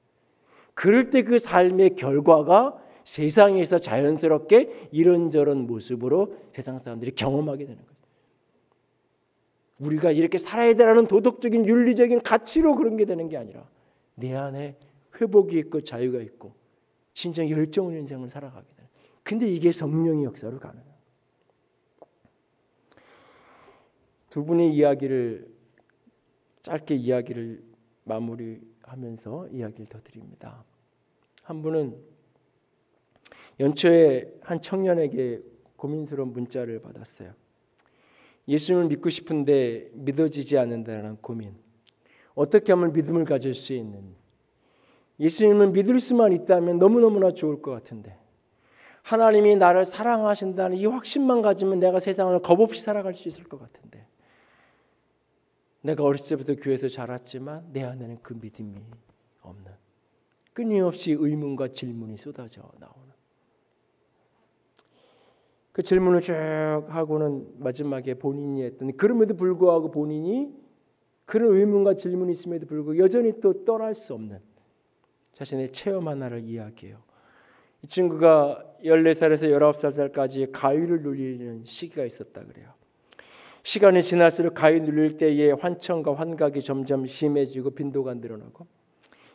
그럴 때 그 삶의 결과가 세상에서 자연스럽게 이런저런 모습으로 세상 사람들이 경험하게 되는 거예요. 우리가 이렇게 살아야 되라는 도덕적인 윤리적인 가치로 그런 게 되는 게 아니라 내 안에 회복이 있고 자유가 있고 진정 열정 있는 인생을 살아가게 되는, 근데 이게 성령의 역사로 가능해요. 두 분의 이야기를 짧게 이야기를 마무리하면서 이야기를 더 드립니다. 한 분은 연초에 한 청년에게 고민스러운 문자를 받았어요. 예수님을 믿고 싶은데 믿어지지 않는다는 고민. 어떻게 하면 믿음을 가질 수 있는, 예수님을 믿을 수만 있다면 너무너무나 좋을 것 같은데, 하나님이 나를 사랑하신다는 이 확신만 가지면 내가 세상을 겁없이 살아갈 수 있을 것 같은데, 내가 어렸을 때부터 교회에서 자랐지만 내 안에는 그 믿음이 없는, 끊임없이 의문과 질문이 쏟아져 나오는, 그 질문을 쭉 하고는 마지막에 본인이 했던, 그럼에도 불구하고 본인이 그런 의문과 질문이 있음에도 불구하고 여전히 또 떠날 수 없는 자신의 체험 하나를 이야기해요. 이 친구가 14살에서 19살까지 가위를 눌리는 시기가 있었다 그래요. 시간이 지날수록 가위 눌릴 때의 환청과 환각이 점점 심해지고 빈도가 늘어나고,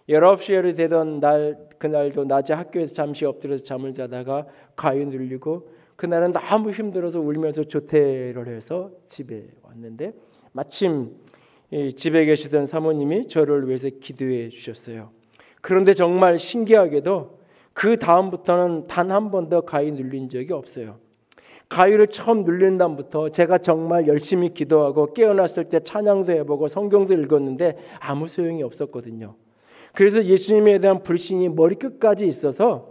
19시에 되던 날, 그날도 낮에 학교에서 잠시 엎드려서 잠을 자다가 가위 눌리고, 그날은 너무 힘들어서 울면서 조퇴를 해서 집에 왔는데 마침 집에 계시던 사모님이 저를 위해서 기도해 주셨어요. 그런데 정말 신기하게도 그 다음부터는 단 한 번도 가위 눌린 적이 없어요. 가위를 처음 눌린 다음부터 제가 정말 열심히 기도하고 깨어났을 때 찬양도 해보고 성경도 읽었는데 아무 소용이 없었거든요. 그래서 예수님에 대한 불신이 머리끝까지 있어서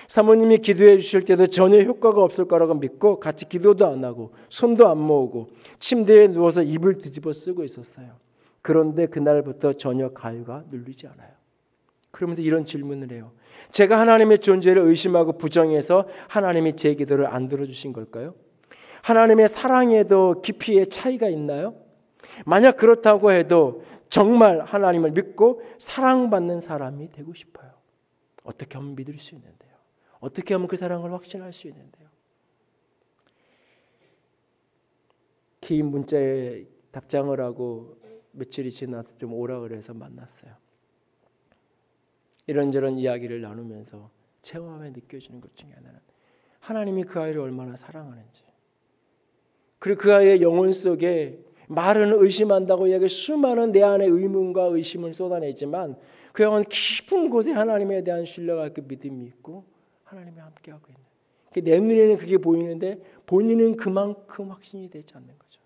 사모님이 기도해 주실 때도 전혀 효과가 없을 거라고 믿고 같이 기도도 안 하고 손도 안 모으고 침대에 누워서 입을 뒤집어 쓰고 있었어요. 그런데 그날부터 전혀 가위가 눌리지 않아요. 그러면서 이런 질문을 해요. 제가 하나님의 존재를 의심하고 부정해서 하나님이 제 기도를 안 들어주신 걸까요? 하나님의 사랑에도 깊이의 차이가 있나요? 만약 그렇다고 해도 정말 하나님을 믿고 사랑받는 사람이 되고 싶어요. 어떻게 하면 믿을 수 있는데요? 어떻게 하면 그 사랑을 확신할 수 있는데요? 긴 문자에 답장을 하고 며칠이 지나서 좀 오라 그래서 만났어요. 이런저런 이야기를 나누면서 제 마음에 느껴지는 것 중에 하나는 하나님이 그 아이를 얼마나 사랑하는지, 그리고 그 아이의 영혼 속에 말은 의심한다고 이야기 수많은 내 안의 의문과 의심을 쏟아내지만 그 영혼 깊은 곳에 하나님에 대한 신뢰가 있고 믿음이 있고 하나님이 함께하고 있는, 내 눈에는 그게 보이는데 본인은 그만큼 확신이 되지 않는 거죠.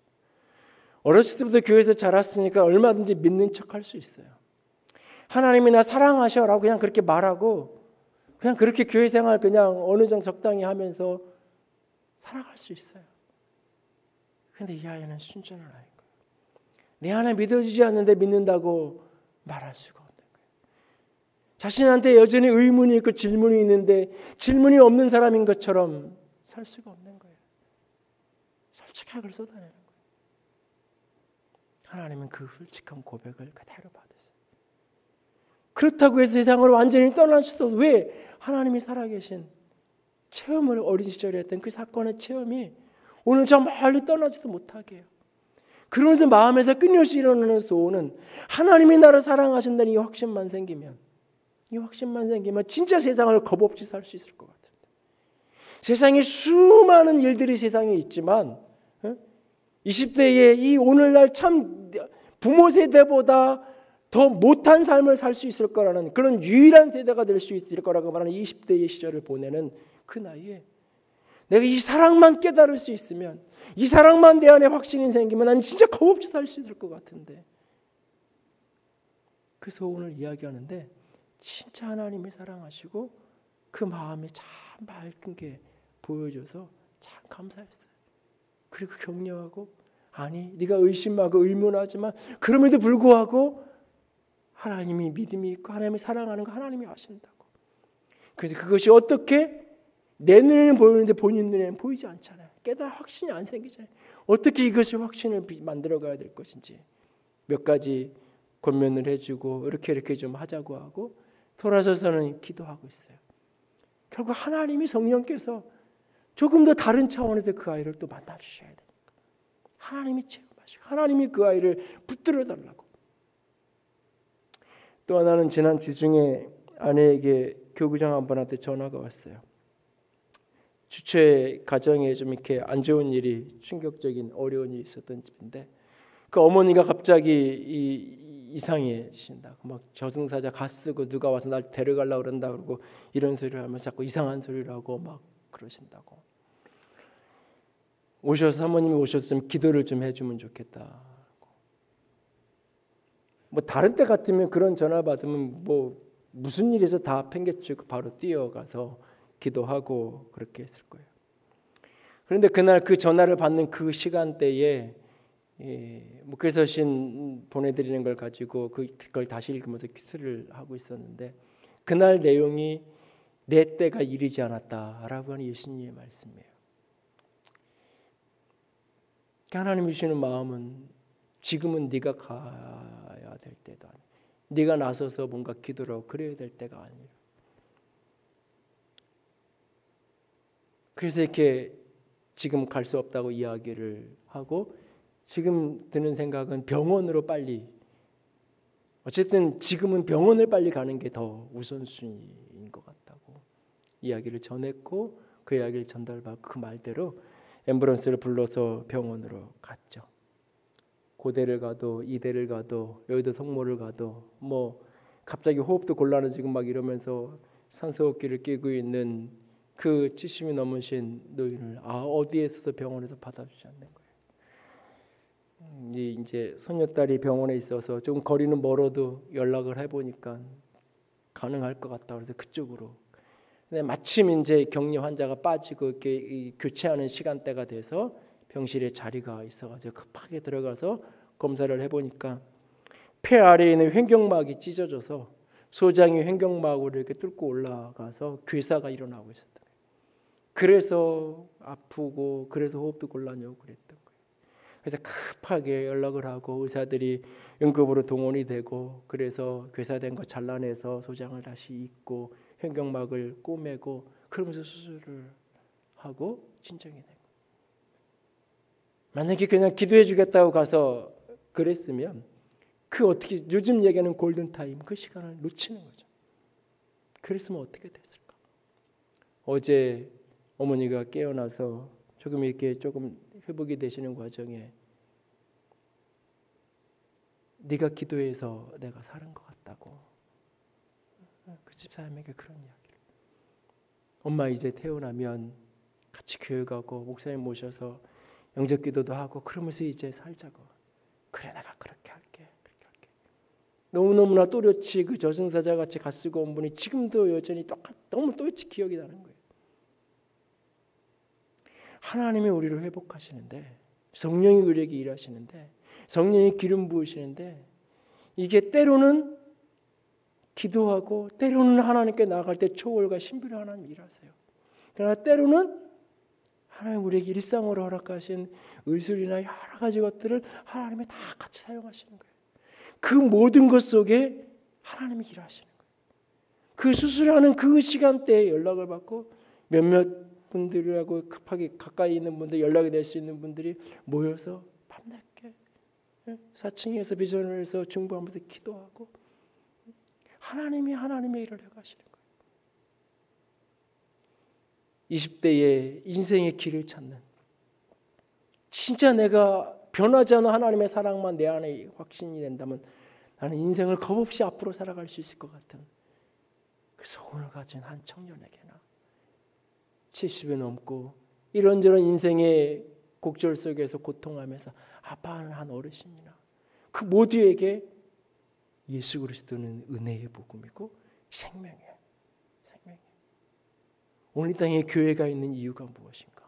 어렸을 때부터 교회에서 자랐으니까 얼마든지 믿는 척할 수 있어요. 하나님이 나 사랑하셔라고 그냥 그렇게 말하고 그냥 그렇게 교회 생활 그냥 어느 정도 적당히 하면서 살아갈 수 있어요. 그런데 이 아이는 순전한 아이인 거예요. 내 안에 믿어지지 않는데 믿는다고 말할 수가 없는 거예요. 자신한테 여전히 의문이 있고 질문이 있는데 질문이 없는 사람인 것처럼 살 수가 없는 거예요. 솔직하게 그걸 쏟아내는 거예요. 하나님은 그 솔직한 고백을 그대로 받으세요. 그렇다고 해서 세상을 완전히 떠날 수도 없어요. 왜? 하나님이 살아계신 체험을 어린 시절에 했던 그 사건의 체험이 오늘 저 멀리 떠나지도 못하게 해요. 그러면서 마음에서 끊임없이 일어나는 소원은 하나님이 나를 사랑하신다는 이 확신만 생기면 진짜 세상을 겁없이 살 수 있을 것 같은데, 세상에 수많은 일들이 세상에 있지만 20대의 이 오늘날 참 부모 세대보다 더 못한 삶을 살 수 있을 거라는 그런 유일한 세대가 될 수 있을 거라고 말하는 20대의 시절을 보내는 그 나이에 내가 이 사랑만 깨달을 수 있으면, 이 사랑만 내 안에 확신이 생기면 난 진짜 겁없이 살 수 있을 것 같은데, 그래서 오늘 이야기하는데 진짜 하나님이 사랑하시고 그 마음이 참 맑은 게 보여줘서 참 감사했어요. 그리고 격려하고, 아니 네가 의심하고 의문하지만 그럼에도 불구하고 하나님이 믿음이 있고 하나님이 사랑하는 거 하나님이 아신다고. 그래서 그것이 어떻게 내 눈에는 보이는데 본인 눈에는 보이지 않잖아요. 깨달아 확신이 안 생기잖아요. 어떻게 이것이 확신을 만들어가야 될 것인지 몇 가지 권면을 해주고 이렇게 좀 하자고 하고 돌아서서는 기도하고 있어요. 결국 하나님이 성령께서 조금 더 다른 차원에서 그 아이를 또 만나주셔야 되니까 하나님이 체험하시고 하나님이 그 아이를 붙들어 달라고. 또 하나는 지난 주중에 아내에게 교구장 한 분한테 전화가 왔어요. 주최 가정에 좀 이렇게 안 좋은 일이, 충격적인 어려운 일이 있었던 집인데 그 어머니가 갑자기 이상해지신다고, 막 저승사자 가 쓰고 누가 와서 날 데려가려고 그런다 그러고 이런 소리를 하면서 자꾸 이상한 소리를 하고 막 그러신다고. 오셔서 사모님이 오셔서 좀 기도를 좀 해주면 좋겠다. 뭐 다른 때 같으면 그런 전화 받으면 뭐 무슨 일에서 다 팽개치고 바로 뛰어가서 기도하고 그렇게 했을 거예요. 그런데 그날 그 전화를 받는 그 시간대에 목회서신 보내드리는 걸 가지고 그걸 다시 읽으면서 기도를 하고 있었는데 그날 내용이 내 때가 이르지 않았다라고 하는 예수님의 말씀이에요. 하나님이 주시는 마음은 지금은 네가 가야 될 때도 아니야. 네가 나서서 뭔가 기도를 하고 그래야 될 때가 아니에요. 그래서 이렇게 지금 갈 수 없다고 이야기를 하고 지금 드는 생각은 병원으로 빨리, 어쨌든 지금은 병원을 빨리 가는 게 더 우선순위인 것 같다고 이야기를 전했고 그 이야기를 전달받고 그 말대로 앰뷸런스를 불러서 병원으로 갔죠. 고대를 가도 이대를 가도 여의도 성모를 가도 뭐 갑자기 호흡도 곤란해지고 막 이러면서 산소호흡기를 끼고 있는 그 70이 넘으신 노인을 어디에서도 병원에서 받아주지 않는 거예요. 이제 손녀딸이 병원에 있어서 조금 거리는 멀어도 연락을 해보니까 가능할 것 같다 그래서 그쪽으로. 근데 마침 이제 격리 환자가 빠지고 이렇게 교체하는 시간대가 돼서 병실에 자리가 있어가지고 급하게 들어가서 검사를 해보니까 폐 아래에 있는 횡격막이 찢어져서 소장이 횡격막으로 이렇게 뚫고 올라가서 괴사가 일어나고 있었다. 그래서 아프고 그래서 호흡도 곤란하고 그랬던 거예요. 그래서 급하게 연락을 하고 의사들이 응급으로 동원이 되고 그래서 괴사된 거 잘라내서 소장을 다시 입고 횡격막을 꼬매고 그러면서 수술을 하고 진정이 된 거예요. 만약에 그냥 기도해 주겠다고 가서 그랬으면 그 어떻게 요즘 얘기하는 골든타임 그 시간을 놓치는 거죠. 그랬으면 어떻게 됐을까? 어제 어머니가 깨어나서 조금 회복이 되시는 과정에 네가 기도해서 내가 사는 것 같다고 그 집사님에게 그런 이야기를. 엄마 이제 태어나면 같이 교회 가고 목사님 모셔서 영접 기도도 하고 그러면서 이제 살자고. 그래 내가 그렇게 할게. 너무너무나 또렷이 그 저승사자같이 갓쓰고 온 분이 지금도 여전히 너무 또렷이 기억이 나는 거예요. 하나님이 우리를 회복하시는데 성령이 우리에게 일하시는데 성령이 기름 부으시는데 이게 때로는 기도하고 때로는 하나님께 나아갈 때 초월과 신비로 하나님 일하세요. 그러나 때로는 하나님 우리에게 일상으로 허락하신 의술이나 여러 가지 것들을 하나님이 다 같이 사용하시는 거예요. 그 모든 것 속에 하나님이 일하시는 거예요. 그 수술하는 그 시간대에 연락을 받고 몇몇 분들하고 급하게 가까이 있는 분들 연락이 될 수 있는 분들이 모여서 밤늦게 4층에서 비전을 해서 중보하면서 기도하고 하나님이 하나님의 일을 해가시는 거예요. 20대에 인생의 길을 찾는 진짜 내가 변하지 않은 하나님의 사랑만 내 안에 확신이 된다면 나는 인생을 겁없이 앞으로 살아갈 수 있을 것 같은 그 소원을 가진 한 청년에게나 70이 넘고 이런저런 인생의 곡절 속에서 고통하면서 아파하는 한 어르신이나 그 모두에게 예수 그리스도는 은혜의 복음이고 생명이에요. 오늘 이 땅에 교회가 있는 이유가 무엇인가?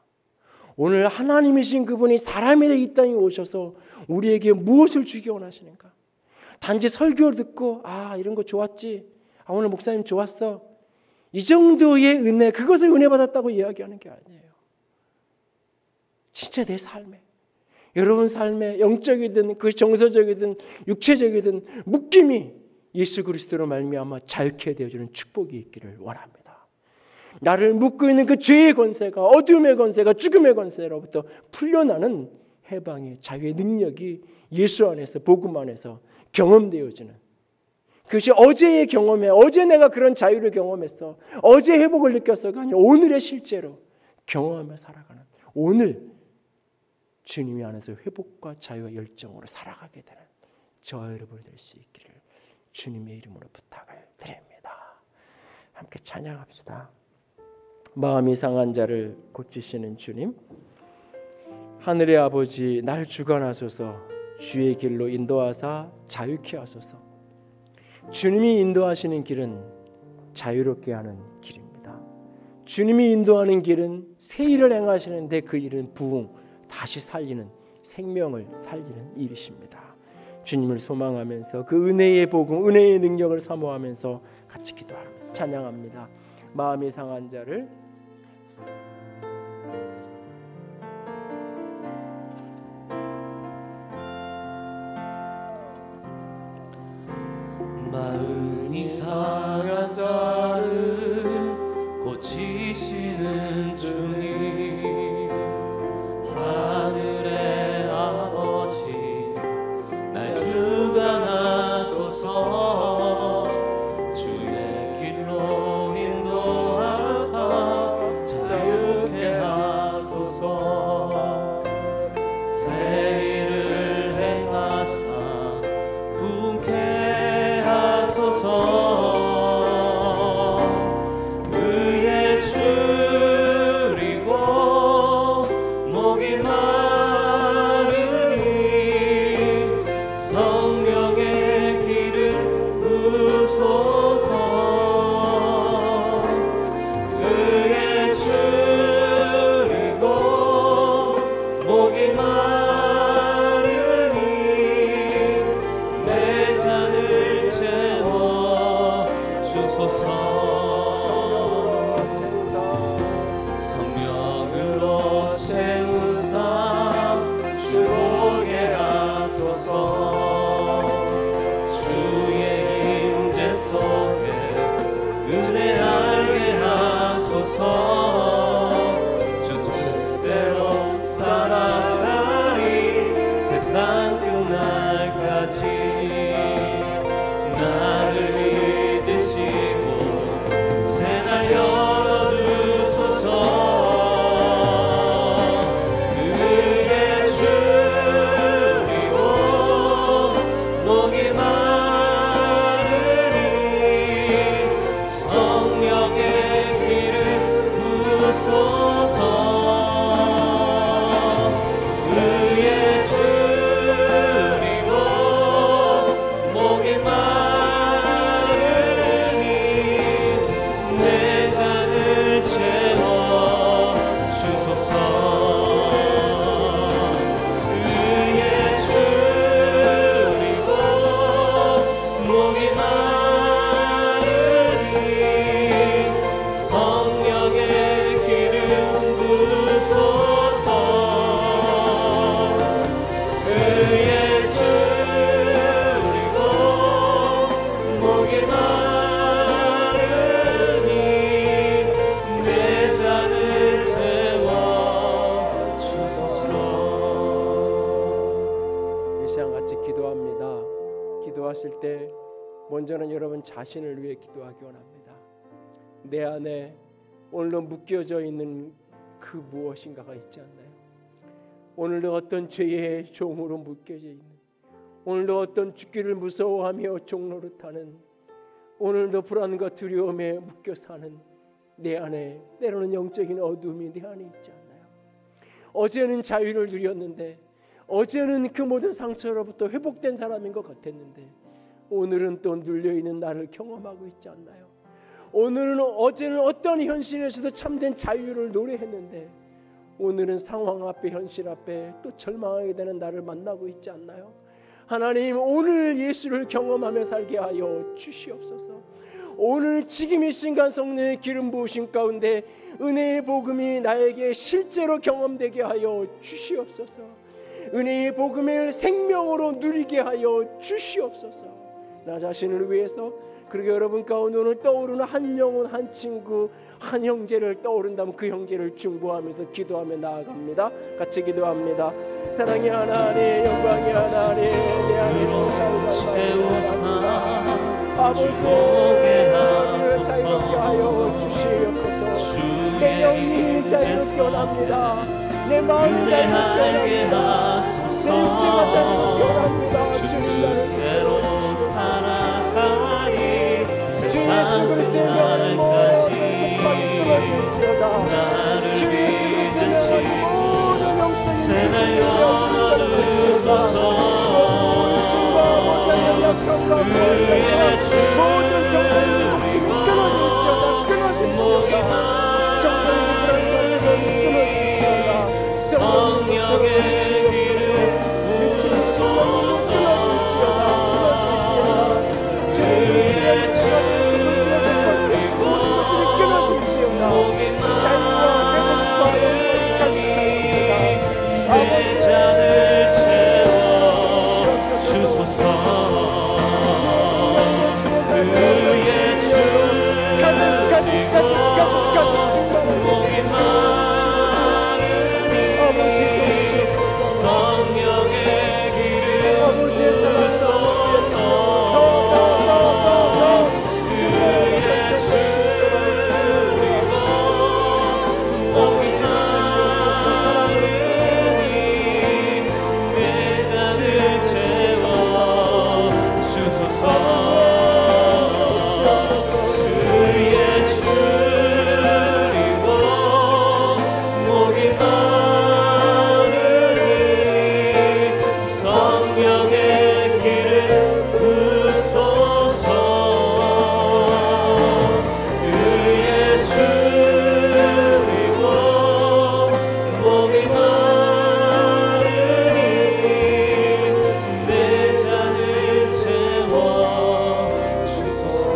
오늘 하나님이신 그분이 사람이 되어 이 땅에 오셔서 우리에게 무엇을 주기 원하시는가? 단지 설교를 듣고 이런 거 좋았지. 오늘 목사님 좋았어. 이 정도의 은혜, 그것을 은혜 받았다고 이야기하는 게 아니에요. 진짜 내 삶에, 여러분 삶에 영적이든 그 정서적이든 육체적이든 묶임이 예수 그리스도로 말미암아 자유케 되어주는 축복이 있기를 원합니다. 나를 묶고 있는 그 죄의 권세가, 어둠의 권세가, 죽음의 권세로부터 풀려나는 해방의 자유의 능력이 예수 안에서, 복음 안에서 경험되어지는, 그것이 어제의 경험에, 어제 내가 그런 자유를 경험했어, 어제 회복을 느꼈어가 아니라 오늘의 실제로 경험하며 살아가는, 오늘 주님이 안에서 회복과 자유와 열정으로 살아가게 되는 저와 여러분이 될 수 있기를 주님의 이름으로 부탁을 드립니다. 함께 찬양합시다. 마음이 상한 자를 고치시는 주님, 하늘의 아버지, 날 주관하소서. 주의 길로 인도하사 자유케 하소서. 주님이 인도하시는 길은 자유롭게 하는 길입니다. 주님이 인도하는 길은 새 일을 행하시는데 그 일은 부흥, 다시 살리는, 생명을 살리는 일이십니다. 주님을 소망하면서 그 은혜의 복음, 은혜의 능력을 사모하면서 같이 기도합니다. 찬양합니다. 마음이 상한 자를 마음이 상한 자를 고치시는 주님, 하늘의 아버지, 날 주관하소서. 주의 길로 인도하사 자유케 하소서. 새 일을 행하사 부흥케 하소서. 의의 줄이고 기도하실 때 먼저는 여러분 자신을 위해 기도하기 원합니다. 내 안에 오늘도 묶여져 있는 그 무엇인가가 있지 않나요? 오늘도 어떤 죄의 종으로 묶여져 있는, 오늘도 어떤 죽기를 무서워하며 종로를 타는, 오늘도 불안과 두려움에 묶여 사는 내 안에 때로는 영적인 어둠이 내 안에 있지 않나요? 어제는 자유를 누렸는데, 어제는 그 모든 상처로부터 회복된 사람인 것 같았는데, 오늘은 또 눌려있는 나를 경험하고 있지 않나요? 어제는 어떤 현실에서도 참된 자유를 노래했는데, 오늘은 상황 앞에, 현실 앞에 또 절망하게 되는 나를 만나고 있지 않나요? 하나님, 오늘 예수를 경험하며 살게 하여 주시옵소서. 오늘 지금 이 순간 성령의 기름 부으신 가운데 은혜의 복음이 나에게 실제로 경험되게 하여 주시옵소서. 은혜의 복음을 생명으로 누리게 하여 주시옵소서. 나 자신을 위해서, 그리고 여러분 가운데 오늘 떠오르는 한 영혼, 한 친구, 한 형제를 떠오른다면 그 형제를 중보하면서 기도하며 나아갑니다. 같이 기도합니다. 사랑의 하나님, 영광의 하나님, 내 안으로 채우사 아버지의 하나님을 자유롭게 하여 주시옵소서. 내 영이 자유롭게 원합니다. 내 마음이 자유롭게 원합니다. 내 육체가 자유롭게 원합니다. 주님 나를 살아가리 세상 그날까지 나를 믿으시 새날 열어주소서. 의의 주리고 목이 마르니 성령의 기름 부으소서. 의의 주리고 목이 마르니 내 잔을 채워 주소서. 의의 주리고 목이 마르니 성령의 기름 부으소서. 의의 주리고 목이 마르니 내 잔을 채워 주소서.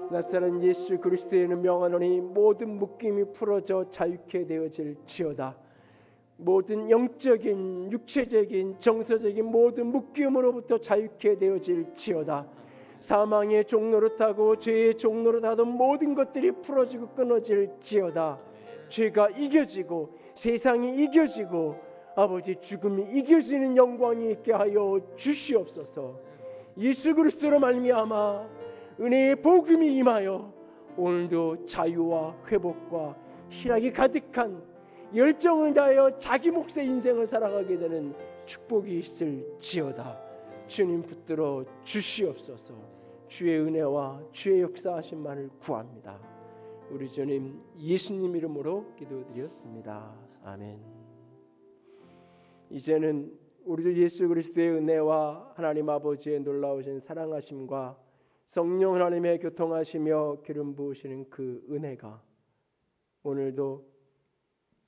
낯선 예수 그리스도의 이름 명하노니 모든 묶임이 풀어져 자유케 되어질지어다. 모든 영적인, 육체적인, 정서적인 모든 묶임으로부터 자유케 되어질지어다. 사망의 종로를 타고 죄의 종로를 타던 모든 것들이 풀어지고 끊어질지어다. 죄가 이겨지고 세상이 이겨지고 아버지 죽음이 이겨지는 영광이 있게 하여 주시옵소서. 예수 그리스도로 말미암아 은혜의 복음이 임하여 오늘도 자유와 회복과 희락이 가득한 열정을 다하여 자기 몫의 인생을 살아가게 되는 축복이 있을지어다. 주님 붙들어 주시옵소서. 주의 은혜와 주의 역사하심만을 구합니다. 우리 주님 예수님 이름으로 기도드렸습니다. 아멘. 이제는 우리 주 예수 그리스도의 은혜와 하나님 아버지의 놀라우신 사랑하심과 성령 하나님의 교통하시며 기름 부으시는 그 은혜가 오늘도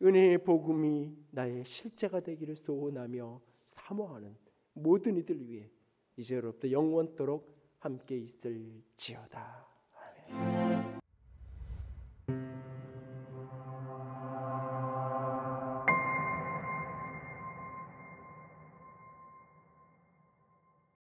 은혜의 복음이 나의 실제가 되기를 소원하며 사모하는 모든 이들 위해 이제로부터 영원토록 함께 있을지어다. 아멘.